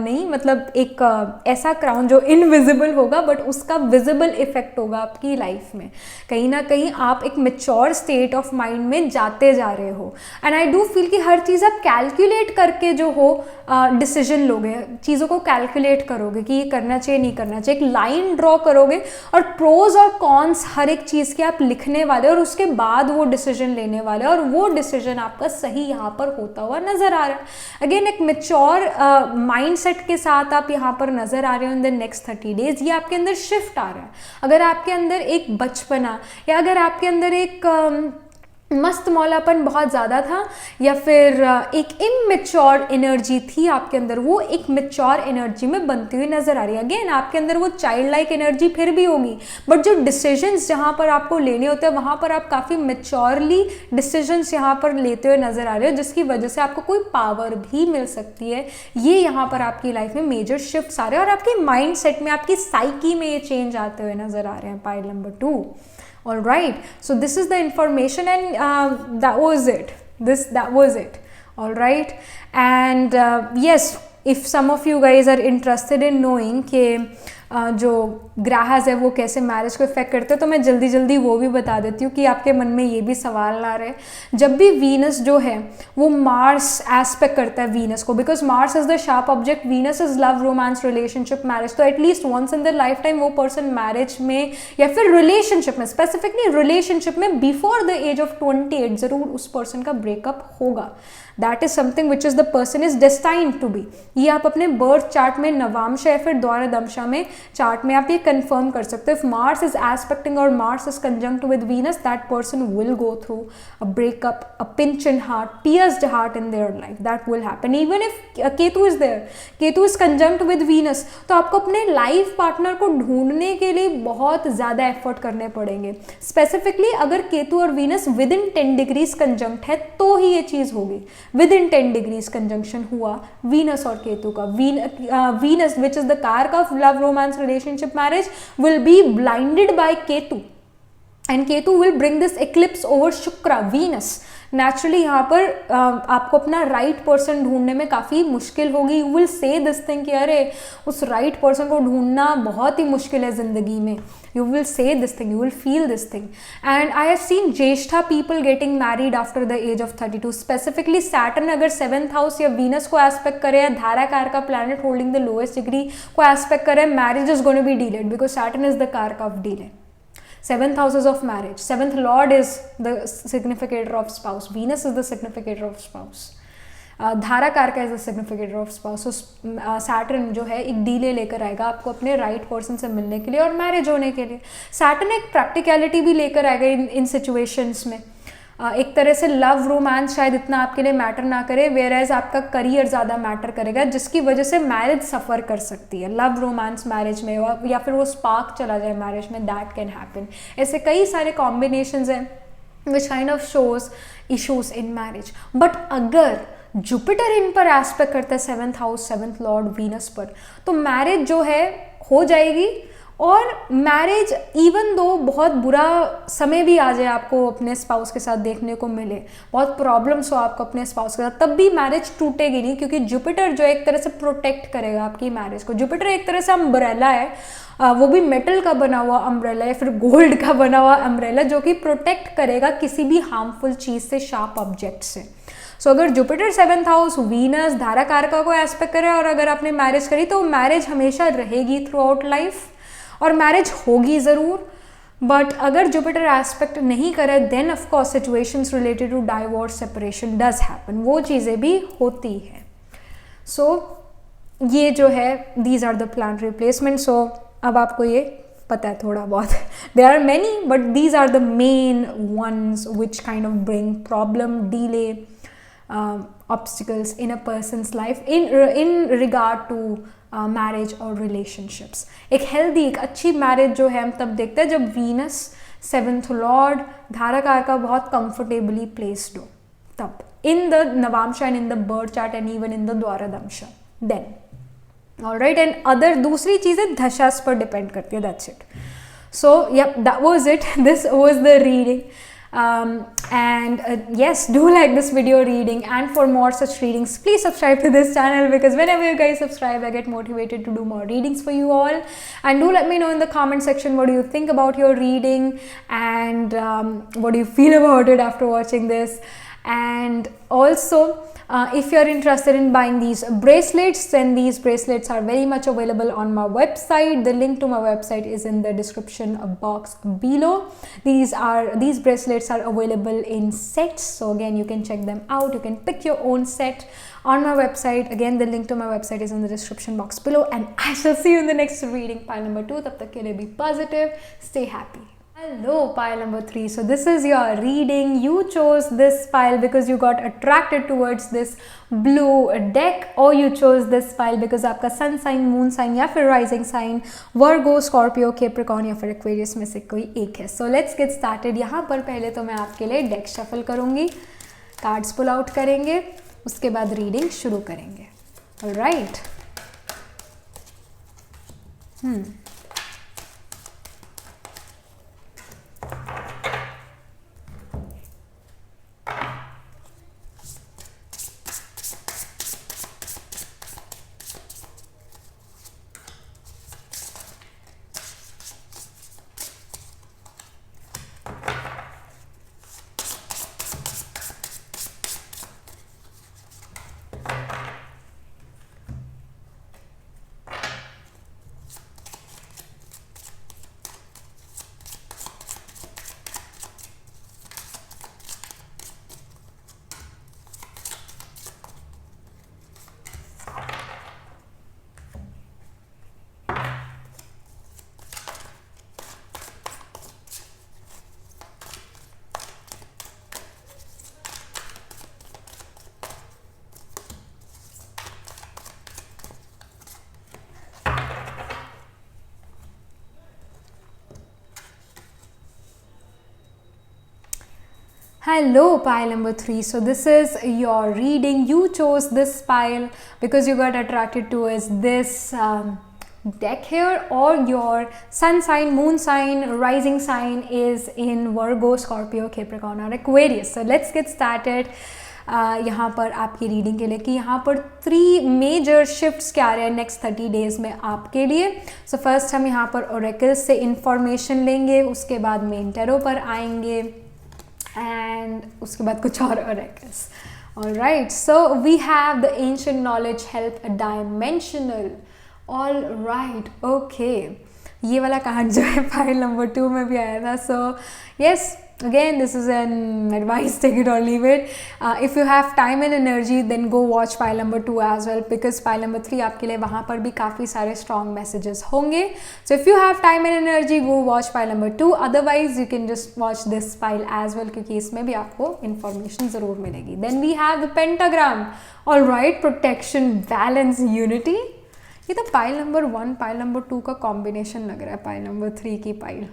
S1: नहीं, मतलब एक ऐसा क्राउन जो इनविजिबल होगा बट उसका विजिबल इफेक्ट होगा आपकी लाइफ में. कहीं ना कहीं आप एक मेच्योर स्टेट ऑफ माइंड में जाते जा रहे हो. एंड आई डू फील कि हर चीज़ आप कैलकुलेट करके जो हो डिसीजन लोगे, चीज़ों को कैलकुलेट करोगे कि ये करना चाहिए नहीं करना चाहिए, एक लाइन ड्रॉ करोगे और प्रोज और कॉन्स हर एक चीज़ के आप लिखने वाले और उसके बाद वो डिसीजन लेने वाले और वो डिसीजन आपका सही यहाँ पर होता हुआ नजर आ रहा है. अगेन एक मेच्योर माइंडसेट के साथ आप यहाँ पर नजर आ रहे हो इन द नेक्स्ट 30 days. ये आपके अंदर शिफ्ट आ रहा है. अगर आपके अंदर एक बचपना या अगर आपके अंदर एक मस्त मौलापन बहुत ज़्यादा था, या फिर एक इमेच्योर एनर्जी थी आपके अंदर, वो एक मेच्योर एनर्जी में बनती हुई नज़र आ रही है। अगेन आपके अंदर वो चाइल्ड लाइक एनर्जी फिर भी होगी, बट जो डिसीजंस जहाँ पर आपको लेने होते हैं वहाँ पर आप काफ़ी मेच्योरली डिसीजंस यहाँ पर लेते हुए नज़र आ रहे हो, जिसकी वजह से आपको कोई पावर भी मिल सकती है। ये यहाँ पर आपकी लाइफ में मेजर शिफ्ट आ रहे हैं, और आपके माइंड सेट में, आपकी साइकी में ये चेंज आते हुए नज़र आ रहे हैं। Pile number 2. All right, so this is the information, and that was it. That was it. All right, and yes, if some of you guys are interested in knowing कि जो ग्रहज है वो कैसे मैरिज को इफेक्ट करते हैं, तो मैं जल्दी जल्दी वो भी बता देती हूँ कि आपके मन में ये भी सवाल आ रहे हैं। जब भी वीनस जो है वो मार्स एस्पेक्ट करता है वीनस को, because Mars is the sharp object, Venus is love, romance, relationship, marriage, तो at least once in the lifetime वो पर्सन मैरिज में या फिर रिलेशनशिप में, स्पेसिफिकली रिलेशनशिप में बिफोर द एज ऑफ 28 जरूर उस पर्सन का ब्रेकअप होगा। That is something which is the person is destined to be. ये आप अपने बर्थ चार्ट में नवांशा या फिर द्वारा दमशा में चार्ट में आप ये कंफर्म कर सकते हो। इफ मार्स इज एस्पेक्टिंग और Mars is conjunct with Venus, that person will go through a breakup, a pinch in heart, pierced heart in their life, that will happen. Even if Ketu is there, Ketu is conjunct with Venus, तो आपको अपने life partner को ढूंढने के लिए बहुत ज़्यादा effort करने पड़ेंगे। स्पेसिफिकली अगर केतु और Venus with in 10 degrees conjunct है तो ही ये चीज़ होगी। विद इन 10 डिग्रीज कंजंक्शन हुआ वीनस और केतु का, Venus which is the karaka of love, romance, relationship, marriage will be blinded by Ketu, and Ketu will bring this eclipse over Shukra, Venus. Naturally यहाँ पर आपको अपना राइट पर्सन ढूंढने में काफ़ी मुश्किल होगी। You will say this thing कि अरे उस राइट पर्सन को ढूंढना बहुत ही मुश्किल है ज़िंदगी में। You will say this thing, you will feel this thing, and I have seen Jyeshtha people getting married after the age of 32। Specifically Saturn अगर 7th हाउस या वीनस को एस्पेक्ट करे या धाराकार का planet holding the lowest degree को aspect करे, marriage is going to be delayed because Saturn is the karaka of delay. 7th house is of marriage. 7th lord is the significator of spouse. Venus is the significator of spouse. धारा कारका is the significator of spouse. So Saturn जो है एक delay लेकर आएगा आपको अपने right person से मिलने के लिए और मैरिज होने के लिए। सैटर्न एक प्रैक्टिकलिटी भी लेकर आएगा इन सिचुएशंस में। एक तरह से लव रोमांस शायद इतना आपके लिए मैटर ना करे, वेयर एज आपका करियर ज़्यादा मैटर करेगा, जिसकी वजह से मैरिज सफ़र कर सकती है। लव रोमांस मैरिज में या फिर वो स्पार्क चला जाए मैरिज में, दैट कैन हैपन। ऐसे कई सारे कॉम्बिनेशंस हैं विच kind of shows issues in marriage. But अगर जुपिटर इन पर एस्पेक्ट करता है 7th house 7th Lord Venus पर, तो मैरिज जो है हो जाएगी। और मैरिज इवन दो बहुत बुरा समय भी आ जाए आपको अपने स्पाउस के साथ देखने को मिले, बहुत प्रॉब्लम्स हो आपको अपने स्पाउस के साथ, तब भी मैरिज टूटेगी नहीं, क्योंकि जुपिटर जो एक तरह से प्रोटेक्ट करेगा आपकी मैरिज को। जुपिटर एक तरह से अम्ब्रेला है, वो भी मेटल का बना हुआ अम्ब्रेला या फिर गोल्ड का बना हुआ अम्ब्रेला, जो कि प्रोटेक्ट करेगा किसी भी हार्मफुल चीज़ से, शार्प ऑब्जेक्ट से। सो अगर जुपिटर 7th हाउस वीनस धारा कारका को एस्पेक्ट करे और अगर आपने मैरिज करी, तो मैरिज हमेशा रहेगी थ्रू आउट लाइफ और मैरिज होगी ज़रूर। बट अगर जुपिटर एस्पेक्ट नहीं करे, then of course situations related to divorce, separation does happen, वो चीज़ें भी होती हैं। सो ये जो है these are the planetary placement. So अब आपको ये पता है थोड़ा बहुत, there are many but these are the main ones which kind of bring problem, delay, obstacles in a person's life in regard to marriage और relationships। एक healthy, एक अच्छी marriage जो है हम तब देखते हैं जब Venus 7th lord धाराकार का बहुत comfortably placed हो, तब in the Navamsha and in the birth chart and even in the Dwara Damsha then, alright। and other दूसरी चीज़ें दशास पर depend करती है, that's it। so yep, that was it, this was the reading। and yes, do like this video reading, and for more such readings please subscribe to this channel, because whenever you guys subscribe I get motivated to do more readings for you all। and do let me know in the comment section what do you think about your reading, and what do you feel about it after watching this। and also if you're interested in buying these bracelets, then these bracelets are very much available on my website. The link to my website is in the description box below। these bracelets are available in sets, so again you can check them out, you can pick your own set on my website। again the link to my website is in the description box below, and I shall see you in the next reading, pile number 2। tab tak ke liye be positive, stay happy। Hello, pile number 3. So this is your reading. You chose this pile because you got attracted towards this blue deck, or you chose this pile because आपका sun sign, moon sign या फिर rising sign Virgo, Scorpio, Capricorn या फिर Aquarius में से कोई एक है. So let's get started. यहाँ पर पहले तो मैं आपके लिए डेक शफल करूँगी, कार्ड्स पुल आउट करेंगे, उसके बाद रीडिंग शुरू करेंगे. Alright. Hello, pile number 3. So this is your reading. You chose this pile because you got attracted towards this deck here, or your sun sign, moon sign, rising sign is in Virgo, Scorpio, Capricorn or Aquarius. So let's get started. यहाँ पर आपकी reading के लिए कि यहाँ पर 3 major shifts क्या आ रहे हैं नेक्स्ट 30 डेज़ में आपके लिए. सो फर्स्ट हम यहाँ पर ओरेकल्स से इंफॉर्मेशन लेंगे, उसके बाद मेन टैरो पर आएंगे एंड उसके बाद कुछ और oracles. All right. So we have the ancient knowledge help dimensional. All right. Okay. ये वाला कार्ड जो है फाइल नंबर 2 में भी आया था. So yes, again this is an advice, take it or leave it. If you have time and energy then go watch file number 2 as well, because file number 3 आपके लिए वहाँ पर भी काफ़ी सारे strong messages होंगे. So if you have time and energy go watch file number 2, otherwise you can just watch this file as well, क्योंकि इसमें भी आपको information ज़रूर मिलेगी. Then we have the pentagram. All right, protection, balance, unity. ये तो pile number 1 pile number 2 का combination लग रहा है, पाइल नंबर 3 की pile.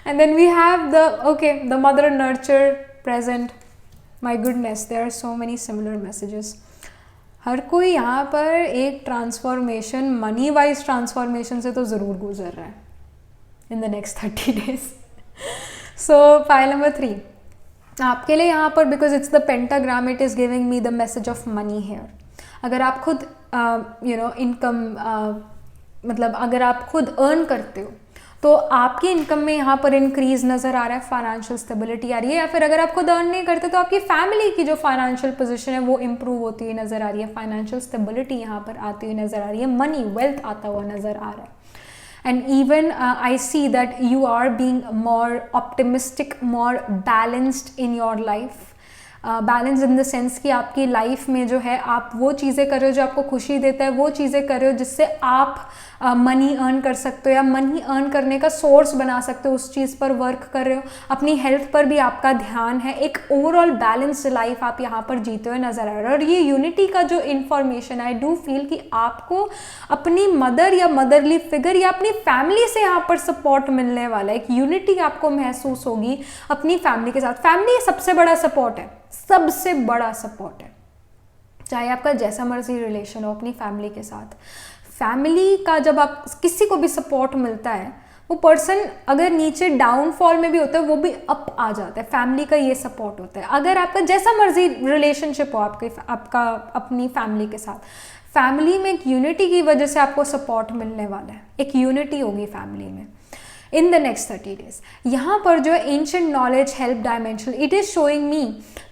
S1: And then we have the mother nurture present. My goodness, there are so many similar messages. हर कोई यहाँ पर एक ट्रांसफॉर्मेशन, मनी वाइज ट्रांसफॉर्मेशन से तो ज़रूर गुजर रहा है in the next 30 days. So file number 3 आपके लिए यहाँ पर, because it's the pentagram, it is giving me the message of money here. अगर आप खुद इनकम मतलब अगर आप खुद अर्न करते हो तो आपकी इनकम में यहाँ पर इंक्रीज नज़र आ रहा है, फाइनेंशियल स्टेबिलिटी आ रही है. या फिर अगर आप खुद अर्न नहीं करते तो आपकी फैमिली की जो फाइनेंशियल पोजीशन है वो इम्प्रूव होती हुई नज़र आ रही है, फाइनेंशियल स्टेबिलिटी यहाँ पर आती हुई नज़र आ रही है, मनी वेल्थ आता हुआ नज़र आ रहा है. And even I see that you are being more optimistic, more balanced in your life. Balance in the sense कि आपकी लाइफ में जो है आप वो चीज़ें कर रहे हो जो आपको खुशी देता है, वो चीज़ें कर रहे हो जिससे आप मनी अर्न कर सकते हो या मनी अर्न करने का सोर्स बना सकते हो, उस चीज़ पर वर्क कर रहे हो. अपनी हेल्थ पर भी आपका ध्यान है. एक ओवरऑल बैलेंस्ड लाइफ आप यहाँ पर जीते हुए नज़र आ रहे हो. और ये यूनिटी का जो इन्फॉर्मेशन आई डू फील कि आपको अपनी मदर या मदरली फिगर या अपनी फैमिली से यहाँ पर सपोर्ट मिलने वाला है. एक यूनिटी आपको महसूस होगी अपनी फैमिली के साथ. फैमिली सबसे बड़ा सपोर्ट है, सबसे बड़ा सपोर्ट है. चाहे आपका जैसा मर्जी रिलेशन हो अपनी फैमिली के साथ, फैमिली का जब आप किसी को भी सपोर्ट मिलता है, वो पर्सन अगर नीचे डाउनफॉल में भी होता है वो भी अप आ जाता है. फैमिली का ये सपोर्ट होता है. अगर आपका जैसा मर्जी रिलेशनशिप हो आपका अपनी फैमिली के साथ, फैमिली में एक यूनिटी की वजह से आपको सपोर्ट मिलने वाला है. एक यूनिटी होगी फैमिली में in the next 30 days. यहाँ पर जो ancient knowledge help dimension, it is showing me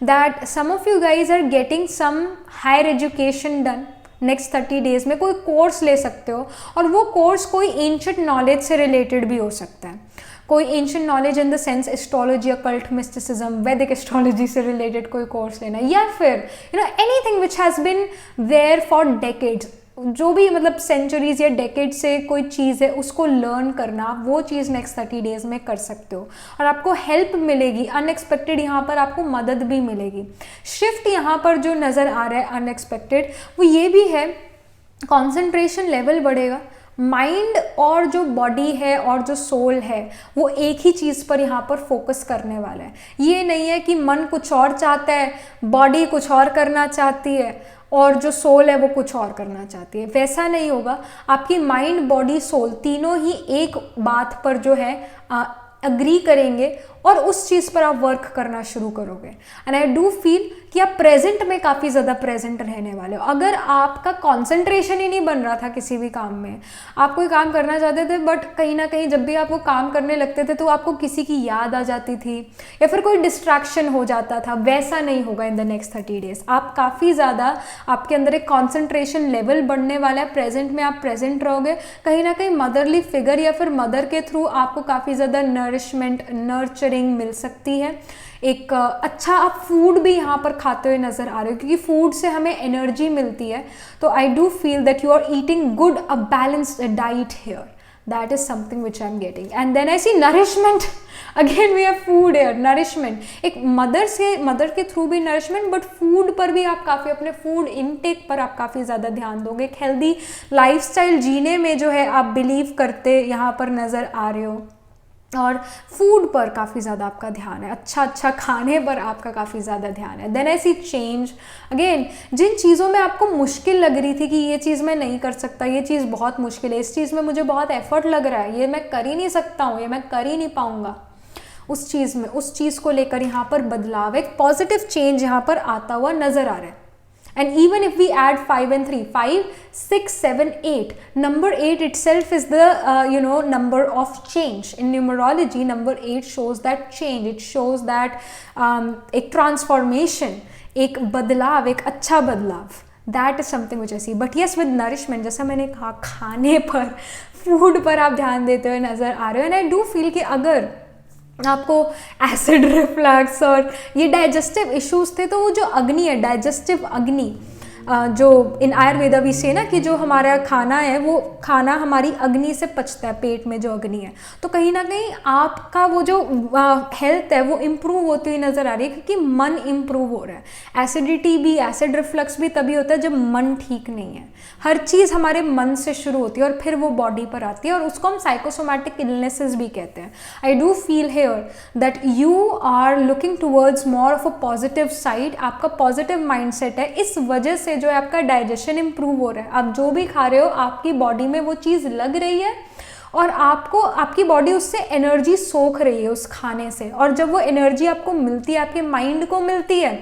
S1: that some of you guys are getting some higher education done. Next 30 days में कोई कोर्स ले सकते हो, और वो कोर्स कोई एंशिएंट नॉलेज से रिलेटेड भी हो सकता है. कोई ancient knowledge in the sense astrology, occult, mysticism, Vedic astrology से रिलेटेड कोई कोर्स लेना, या फिर anything which has been there for decades. जो भी मतलब सेंचुरीज या डेकेड से कोई चीज़ है उसको लर्न करना, वो चीज़ नेक्स्ट 30 डेज में कर सकते हो और आपको हेल्प मिलेगी अनएक्सपेक्टेड, यहाँ पर आपको मदद भी मिलेगी। शिफ्ट यहाँ पर जो नज़र आ रहा है अनएक्सपेक्टेड, वो ये भी है, कॉन्सेंट्रेशन लेवल बढ़ेगा, माइंड और जो बॉडी है और जो सोल है वो एक ही चीज़ पर यहाँ पर फोकस करने वाला है। ये नहीं है कि मन कुछ और चाहता है, बॉडी कुछ और करना चाहती है और जो सोल है वो कुछ और करना चाहती है, वैसा नहीं होगा। आपकी माइंड बॉडी सोल तीनों ही एक बात पर जो है अग्री करेंगे और उस चीज़ पर आप वर्क करना शुरू करोगे। एंड आई डू फील कि आप प्रेजेंट में काफ़ी ज़्यादा प्रेजेंट रहने वाले हो। अगर आपका कंसंट्रेशन ही नहीं बन रहा था किसी भी काम में, आप कोई काम करना चाहते थे बट कहीं ना कहीं जब भी आप वो काम करने लगते थे तो आपको किसी की याद आ जाती थी या फिर कोई डिस्ट्रैक्शन हो जाता था, वैसा नहीं होगा इन द नेक्स्ट 30 डेज। आप काफ़ी ज़्यादा, आपके अंदर एक कॉन्सेंट्रेशन लेवल बढ़ने वाला है, प्रेजेंट में आप प्रेजेंट रहोगे, कहीं ना कहीं मदरली फिगर या फिर मदर के थ्रू आपको काफ़ी ज़्यादा नरिशमेंट, नर्चरिंग मिल सकती है। एक अच्छा आप फूड भी यहाँ पर खाते हुए नज़र आ रहे हो, क्योंकि फूड से हमें एनर्जी मिलती है। तो I do feel that you are eating good, a balanced diet here, that is something which I am getting. And then I see nourishment, again we have food here, nourishment, एक mother के through भी nourishment, but food पर भी आप काफ़ी, अपने food intake पर आप काफ़ी ज़्यादा ध्यान दोगे। एक हेल्दी लाइफस्टाइल जीने में जो है आप बिलीव करते यहाँ पर नज़र आ रहे हो और फूड पर काफ़ी ज़्यादा आपका ध्यान है, अच्छा खाने पर आपका काफ़ी ज़्यादा ध्यान है। Then I see change again, जिन चीज़ों में आपको मुश्किल लग रही थी कि ये चीज़ मैं नहीं कर सकता, ये चीज़ बहुत मुश्किल है, इस चीज़ में मुझे बहुत एफर्ट लग रहा है, ये मैं कर ही नहीं सकता हूँ, ये मैं कर ही नहीं पाऊँगा, उस चीज़ में, उस चीज़ को लेकर यहाँ पर बदलाव, एक पॉजिटिव चेंज यहाँ पर आता हुआ नज़र आ रहा है। And even if we add 5 and 3, 5, 6, 7, 8, number 8 itself is the number of change. In numerology, number 8 shows that change. It shows that एक transformation, एक बदलाव, एक अच्छा बदलाव. That is something which I see. But yes, with nourishment, जैसा मैंने कहा, खाने पर, फूड पर आप ध्यान देते हुए नज़र आ रहे हो। And I do feel कि अगर आपको एसिड रिफ्लक्स और ये डाइजेस्टिव इश्यूज थे, तो वो जो अग्नि है, डाइजेस्टिव अग्नि, जो इन आयुर्वेदा भी से ना कि जो हमारा खाना है वो खाना हमारी अग्नि से पचता है, पेट में जो अग्नि है, तो कहीं ना कहीं आपका वो जो हेल्थ है वो इम्प्रूव होती हुई नज़र आ रही है, क्योंकि मन इम्प्रूव हो रहा है। एसिडिटी भी, एसिड रिफ्लक्स भी तभी होता है जब मन ठीक नहीं है। हर चीज़ हमारे मन से शुरू होती है और फिर वो बॉडी पर आती है, और उसको हम साइकोसोमैटिक इलनेसेस भी कहते हैं। I do feel here that you are looking towards more of a positive side, आपका पॉजिटिव माइंडसेट है, इस वजह से जो है आपका डाइजेशन इंप्रूव हो रहा है। आप जो भी खा रहे हो आपकी बॉडी में वो चीज़ लग रही है और आपको, आपकी बॉडी उससे एनर्जी सोख रही है उस खाने से, और जब वो एनर्जी आपको मिलती है, आपके माइंड को मिलती है,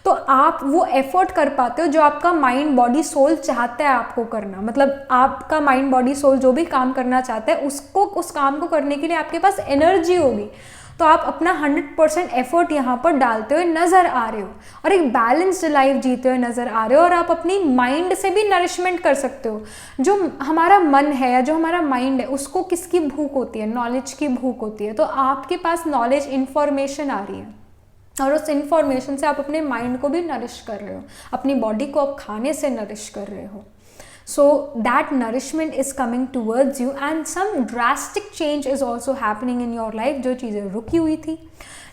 S1: तो आप वो एफर्ट कर पाते हो जो आपका माइंड बॉडी सोल चाहता है आपको करना। मतलब आपका माइंड बॉडी सोल जो भी काम करना चाहता है उसको, उस काम को करने के लिए आपके पास एनर्जी होगी, तो आप अपना 100% एफर्ट यहाँ पर डालते हुए नज़र आ रहे हो और एक बैलेंस्ड लाइफ जीते हुए नज़र आ रहे हो। और आप अपनी माइंड से भी नरिशमेंट कर सकते हो। जो हमारा मन है या जो हमारा माइंड है उसको किसकी भूख होती है? नॉलेज की भूख होती है। तो आपके पास नॉलेज, इन्फॉर्मेशन आ रही है और उस इन्फॉर्मेशन से आप अपने माइंड को भी नरिश कर रहे हो, अपनी बॉडी को आप खाने से नरिश कर रहे हो। So that nourishment is coming towards you and some drastic change is also happening in your life। जो चीज़ें रुकी हुई थी,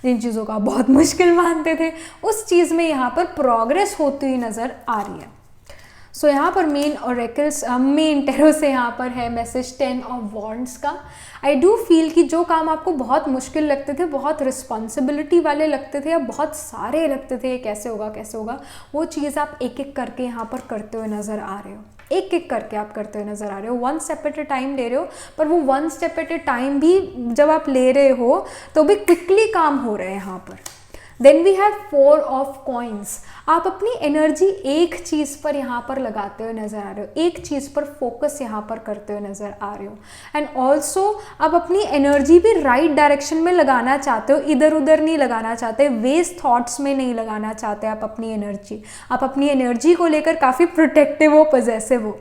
S1: जिन चीज़ों का बहुत मुश्किल मानते थे, उस चीज़ में यहाँ पर प्रोग्रेस होती हुई नज़र आ रही है। सो यहाँ पर मेन ऑरेकल्स, मेन टेरो से यहाँ पर है मैसेज 10 ऑफ वॉन्ड्स का। आई डू फील कि जो काम आपको बहुत मुश्किल लगते थे, बहुत रिस्पॉन्सिबिलिटी वाले लगते थे या बहुत सारे लगते थे, कैसे होगा कैसे होगा, वो चीज़ आप एक एक करके यहाँ पर करते हुए नज़र आ रहे हो। एक एक करके आप करते हुए नज़र आ रहे हो, 1 स्टेप एट ए टाइम ले रहे हो, पर वो 1 स्टेप एट ए टाइम भी जब आप ले रहे हो तो भी क्विकली काम हो रहे हैं यहाँ पर। Then we have 4 of coins. आप अपनी एनर्जी एक चीज़ पर यहाँ पर लगाते हुए नज़र आ रहे हो, एक चीज़ पर फोकस यहाँ पर करते हुए नज़र आ रहे हो। एंड ऑल्सो आप अपनी एनर्जी भी राइट डायरेक्शन में लगाना चाहते हो, इधर उधर नहीं लगाना चाहते, वेस्ट थॉट्स में नहीं लगाना चाहते आप अपनी एनर्जी। आप अपनी एनर्जी को लेकर काफ़ी प्रोटेक्टिव हो, पॉजेसिव हो।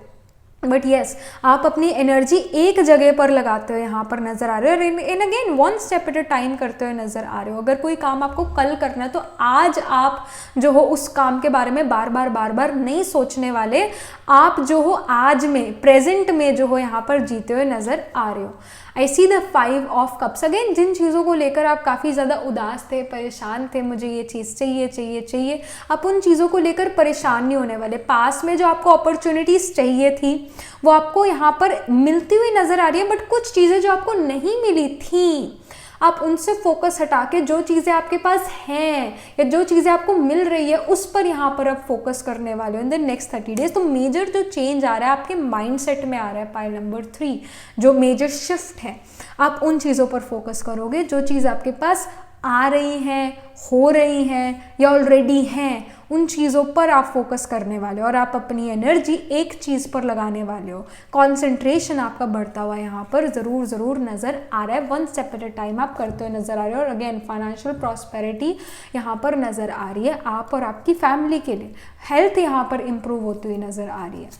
S1: बट येस, आप अपनी एनर्जी एक जगह पर लगाते हो यहाँ पर नज़र आ रहे हो, और in again one step at a time करते हुए नज़र आ रहे हो। अगर कोई काम आपको कल करना है तो आज आप जो हो उस काम के बारे में बार बार नहीं सोचने वाले, आप जो हो आज में, प्रेजेंट में जो हो यहाँ पर जीते हुए नज़र आ रहे हो। I see the 5 of cups. Again जिन चीज़ों को लेकर आप काफ़ी ज़्यादा उदास थे, परेशान थे, मुझे ये चीज़ चाहिए, आप उन चीज़ों को लेकर परेशान नहीं होने वाले। पास में जो आपको अपॉर्चुनिटीज़ चाहिए थी वो आपको यहाँ पर मिलती हुई नज़र आ रही है, बट कुछ चीज़ें जो आपको नहीं मिली थी, आप उनसे फोकस हटा के जो चीज़ें आपके पास हैं या जो चीज़ें आपको मिल रही है उस पर यहाँ पर आप फोकस करने वाले हो इन द नेक्स्ट 30 डेज। तो मेजर जो चेंज आ रहा है आपके माइंडसेट में आ रहा है, पाइल नंबर 3 जो मेजर शिफ्ट है, आप उन चीज़ों पर फोकस करोगे जो चीज़ आपके पास आ रही हैं, हो रही हैं या ऑलरेडी हैं, उन चीज़ों पर आप फोकस करने वाले हो और आप अपनी एनर्जी एक चीज़ पर लगाने वाले हो। कॉन्सेंट्रेशन आपका बढ़ता हुआ यहाँ पर ज़रूर नज़र आ रहा है। One step at a time आप करते हुए नज़र आ रहे हो। और अगेन फाइनेंशियल प्रॉस्पेरिटी यहाँ पर नज़र आ रही है आप और आपकी फैमिली के लिए। हेल्थ यहाँ पर इम्प्रूव होती हुई नज़र आ रही है।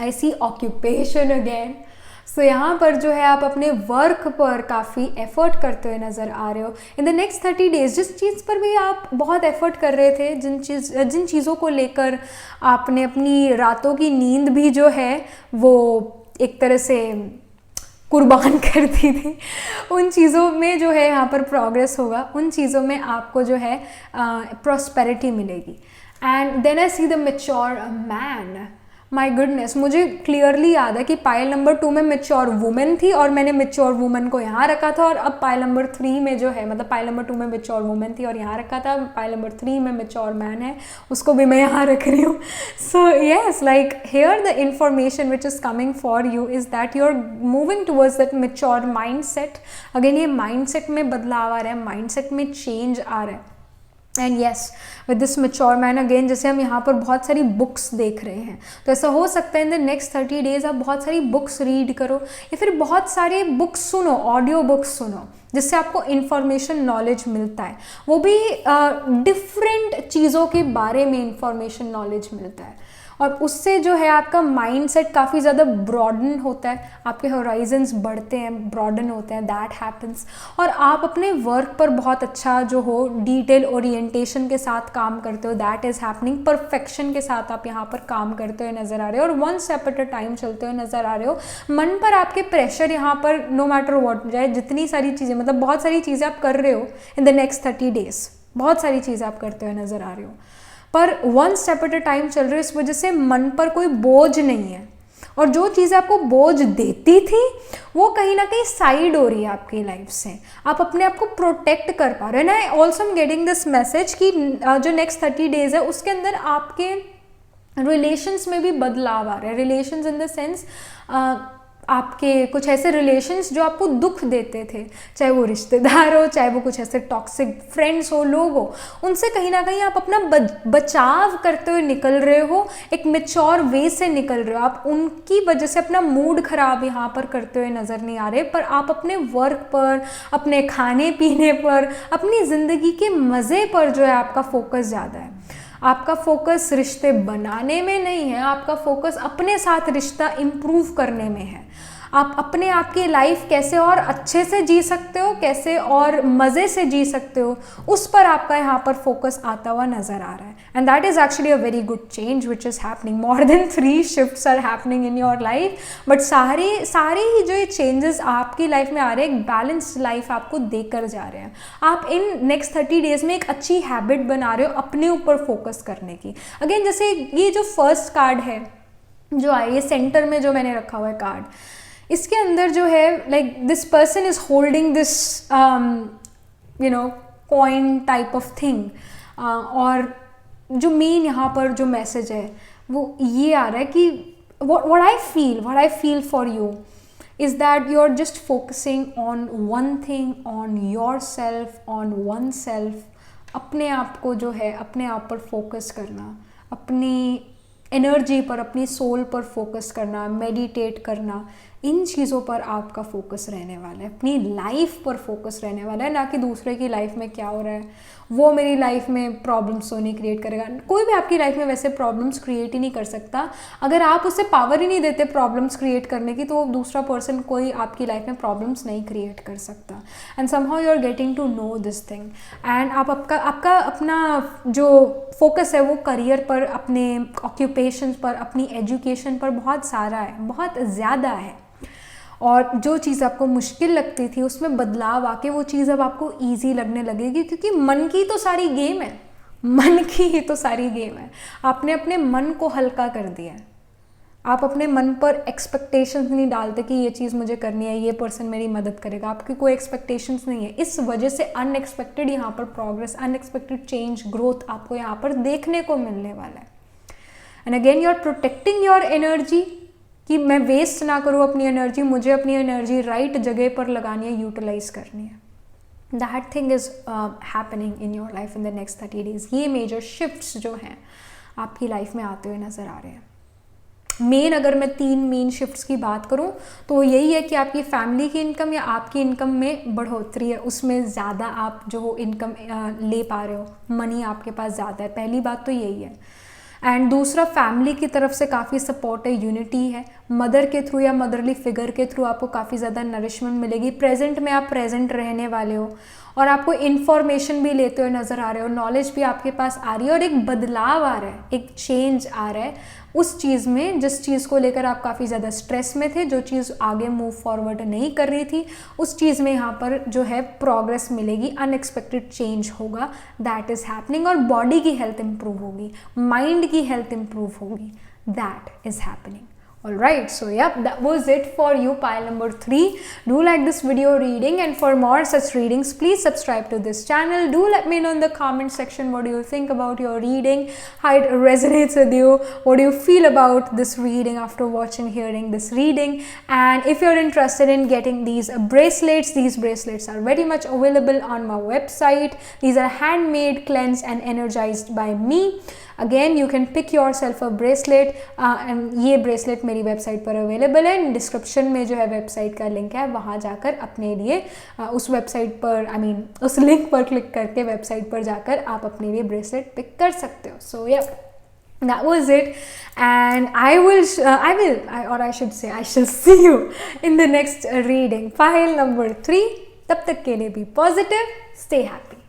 S1: आई सी ऑक्यूपेशन अगेन। सो यहाँ पर जो है आप अपने वर्क पर काफ़ी एफर्ट करते हुए नज़र आ रहे हो इन द नेक्स्ट 30 डेज। जिस चीज़ पर भी आप बहुत एफर्ट कर रहे थे, जिन चीज़ों को लेकर आपने अपनी रातों की नींद भी जो है वो एक तरह से कुर्बान कर दी थी, उन चीज़ों में जो है यहाँ पर प्रोग्रेस होगा, उन चीज़ों में आपको जो है प्रॉस्पेरिटी मिलेगी। And then I see the mature man. My goodness, मुझे क्लियरली याद है कि पाइल नंबर 2 में मैच्योर वुमेन थी और मैंने मैच्योर वुमेन को यहाँ रखा था, और अब पाइल नंबर 3 में जो है, मतलब पाइल नंबर 2 में मैच्योर वुमेन थी और यहाँ रखा था, पाइल नंबर 3 में मैच्योर मैन है, उसको भी मैं यहाँ रख रही हूँ। So yes, like here the information which is coming for you is that you are moving towards that mature mind set. अगेन ये माइंड सेट में बदलाव आ रहा है, माइंड सेट में चेंज आ रहा है। And yes, with this mature man again, जैसे हम यहाँ पर बहुत सारी बुक्स देख रहे हैं, तो ऐसा हो सकता है इन द नेक्स्ट 30 डेज आप बहुत सारी बुक्स रीड करो या फिर बहुत सारे बुक्स सुनो, ऑडियो बुक्स सुनो, जिससे आपको इन्फॉर्मेशन नॉलेज मिलता है, वो भी डिफरेंट चीज़ों के बारे में इन्फॉर्मेशन नॉलेज मिलता है, और उससे जो है आपका माइंड सेट काफ़ी ज़्यादा ब्रॉडन होता है, आपके होराइजन्स बढ़ते हैं, ब्रॉडन होते हैं, दैट हैपन्स। और आप अपने वर्क पर बहुत अच्छा जो हो डिटेल ओरिएंटेशन के साथ काम करते हो, दैट इज़ हैपनिंग। परफेक्शन के साथ आप यहाँ पर काम करते हुए नज़र आ रहे हो और one step at a time चलते हुए नज़र आ रहे हो। मन पर आपके प्रेशर यहाँ पर नो मैटर वॉट जाए, जितनी सारी चीज़ें, मतलब बहुत सारी चीज़ें आप कर रहे हो इन द नेक्स्ट 30 डेज, बहुत सारी चीज़ें आप करते हुए नज़र आ रहे हो, पर one step at a time चल रही है, इस वजह से मन पर कोई बोझ नहीं है, और जो चीज़ें आपको बोझ देती थी वो कहीं ना कहीं साइड हो रही है आपकी लाइफ से, आप अपने आप को प्रोटेक्ट कर पा रहे हो। And I also am getting this message कि जो नेक्स्ट 30 डेज है उसके अंदर आपके रिलेशंस में भी बदलाव आ रहा है। रिलेशंस इन द सेंस आपके कुछ ऐसे रिलेशंस जो आपको दुख देते थे, चाहे वो रिश्तेदार हो, चाहे वो कुछ ऐसे टॉक्सिक फ्रेंड्स हो, लोग हो, उनसे कहीं ना कहीं आप अपना बचाव करते हुए निकल रहे हो, एक मैच्योर वे से निकल रहे हो। आप उनकी वजह से अपना मूड खराब यहाँ पर करते हुए नज़र नहीं आ रहे, पर आप अपने वर्क पर, अपने खाने पीने पर, अपनी ज़िंदगी के मज़े पर जो है आपका फोकस ज़्यादा है। आपका फोकस रिश्ते बनाने में नहीं है, आपका फोकस अपने साथ रिश्ता इम्प्रूव करने में है। आप अपने आप की लाइफ कैसे और अच्छे से जी सकते हो, कैसे और मज़े से जी सकते हो, उस पर आपका यहाँ पर फोकस आता हुआ नज़र आ रहा है। And that is actually a very good change which is happening. More than 3 shifts are happening in your life, but सारे ही जो ये चेंजेस आपकी लाइफ में आ रहे हैं, एक बैलेंस्ड लाइफ आपको देकर जा रहे हैं। आप इन नेक्स्ट 30 डेज में एक अच्छी हैबिट बना रहे हो अपने ऊपर फोकस करने की। अगेन जैसे ये जो फर्स्ट कार्ड है जो आई, ये सेंटर में जो मैंने रखा हुआ है कार्ड, इसके अंदर जो है like this person is holding this you know coin type of thing, और जो मेन यहाँ पर जो मैसेज है वो ये आ रहा है कि what I feel for you is that you are just focusing on one thing, on yourself, on oneself। अपने आप को जो है अपने आप पर फोकस करना, अपनी एनर्जी पर, अपनी सोल पर फोकस करना, मेडिटेट करना, इन चीज़ों पर आपका फोकस रहने वाला है, अपनी लाइफ पर फोकस रहने वाला है, ना कि दूसरे की लाइफ में क्या हो रहा है, वो मेरी लाइफ में प्रॉब्लम्स तो नहीं क्रिएट करेगा। कोई भी आपकी लाइफ में वैसे प्रॉब्लम्स क्रिएट ही नहीं कर सकता। अगर आप उसे पावर ही नहीं देते प्रॉब्लम्स क्रिएट करने की, तो दूसरा पर्सन कोई आपकी लाइफ में प्रॉब्लम्स नहीं क्रिएट कर सकता। And somehow you are getting to know this thing. And आप आपका अपना जो फोकस है वो करियर पर, अपने ऑक्यूपेशन पर, अपनी एजुकेशन पर बहुत सारा है, बहुत ज़्यादा है। और जो चीज़ आपको मुश्किल लगती थी उसमें बदलाव आके वो चीज़ अब आपको ईजी लगने लगेगी, क्योंकि मन की तो सारी गेम है, मन की ही तो सारी गेम है। आपने अपने मन को हल्का कर दिया है। आप अपने मन पर एक्सपेक्टेशंस नहीं डालते कि ये चीज़ मुझे करनी है, ये पर्सन मेरी मदद करेगा। आपकी कोई एक्सपेक्टेशंस नहीं है। इस वजह से अनएक्सपेक्टेड यहाँ पर प्रोग्रेस, अनएक्सपेक्टेड चेंज, ग्रोथ आपको यहाँ पर देखने को मिलने वाला है। And again you are protecting your energy, कि मैं वेस्ट ना करूँ अपनी एनर्जी, मुझे अपनी एनर्जी राइट जगह पर लगानी है, यूटिलाइज करनी है। That thing is happening in your life in the next 30 days. ये मेजर शिफ्ट्स जो हैं आपकी लाइफ में आते हुए नज़र आ रहे हैं। मेन, अगर मैं 3 मेन शिफ्ट्स की बात करूं तो यही है कि आपकी फैमिली की इनकम या आपकी इनकम में बढ़ोतरी है, उसमें ज़्यादा आप जो इनकम ले पा रहे हो, मनी आपके पास ज़्यादा है। पहली बात तो यही है। एंड दूसरा, फैमिली की तरफ से काफ़ी सपोर्ट है, यूनिटी है। मदर के थ्रू या मदरली फिगर के थ्रू आपको काफ़ी ज़्यादा नरिशमेंट मिलेगी। प्रेजेंट में आप प्रेजेंट रहने वाले हो और आपको इन्फॉर्मेशन भी लेते हुए नज़र आ रहे हो, नॉलेज भी आपके पास आ रही है और एक बदलाव आ रहा है, एक चेंज आ रहा है उस चीज़ में जिस चीज़ को लेकर आप काफ़ी ज़्यादा स्ट्रेस में थे, जो चीज़ आगे मूव फॉरवर्ड नहीं कर रही थी, उस चीज़ में यहाँ पर जो है प्रोग्रेस मिलेगी, अनएक्सपेक्टेड चेंज होगा, दैट इज़ हैपनिंग। और बॉडी की हेल्थ इंप्रूव होगी, माइंड की हेल्थ इंप्रूव होगी, that is happening. Alright, so yep, that was it for you, pile number 3. Do like this video reading, and for more such readings, please subscribe to this channel. Do let me know in the comment section what do you think about your reading, how it resonates with you, what do you feel about this reading after watching, hearing this reading. And if you're interested in getting these bracelets are very much available on my website. These are handmade, cleansed and energized by me. Again you can pick yourself a bracelet, ये bracelet मेरी website पर available है। Description में जो है website का link है, वहाँ जाकर अपने लिए उस वेबसाइट पर उस लिंक पर क्लिक करके वेबसाइट पर जाकर आप अपने लिए ब्रेसलेट पिक कर सकते हो। सो या that was it, and I should say I shall see you in the next reading, file number 3. तब तक के लिए be positive, stay happy.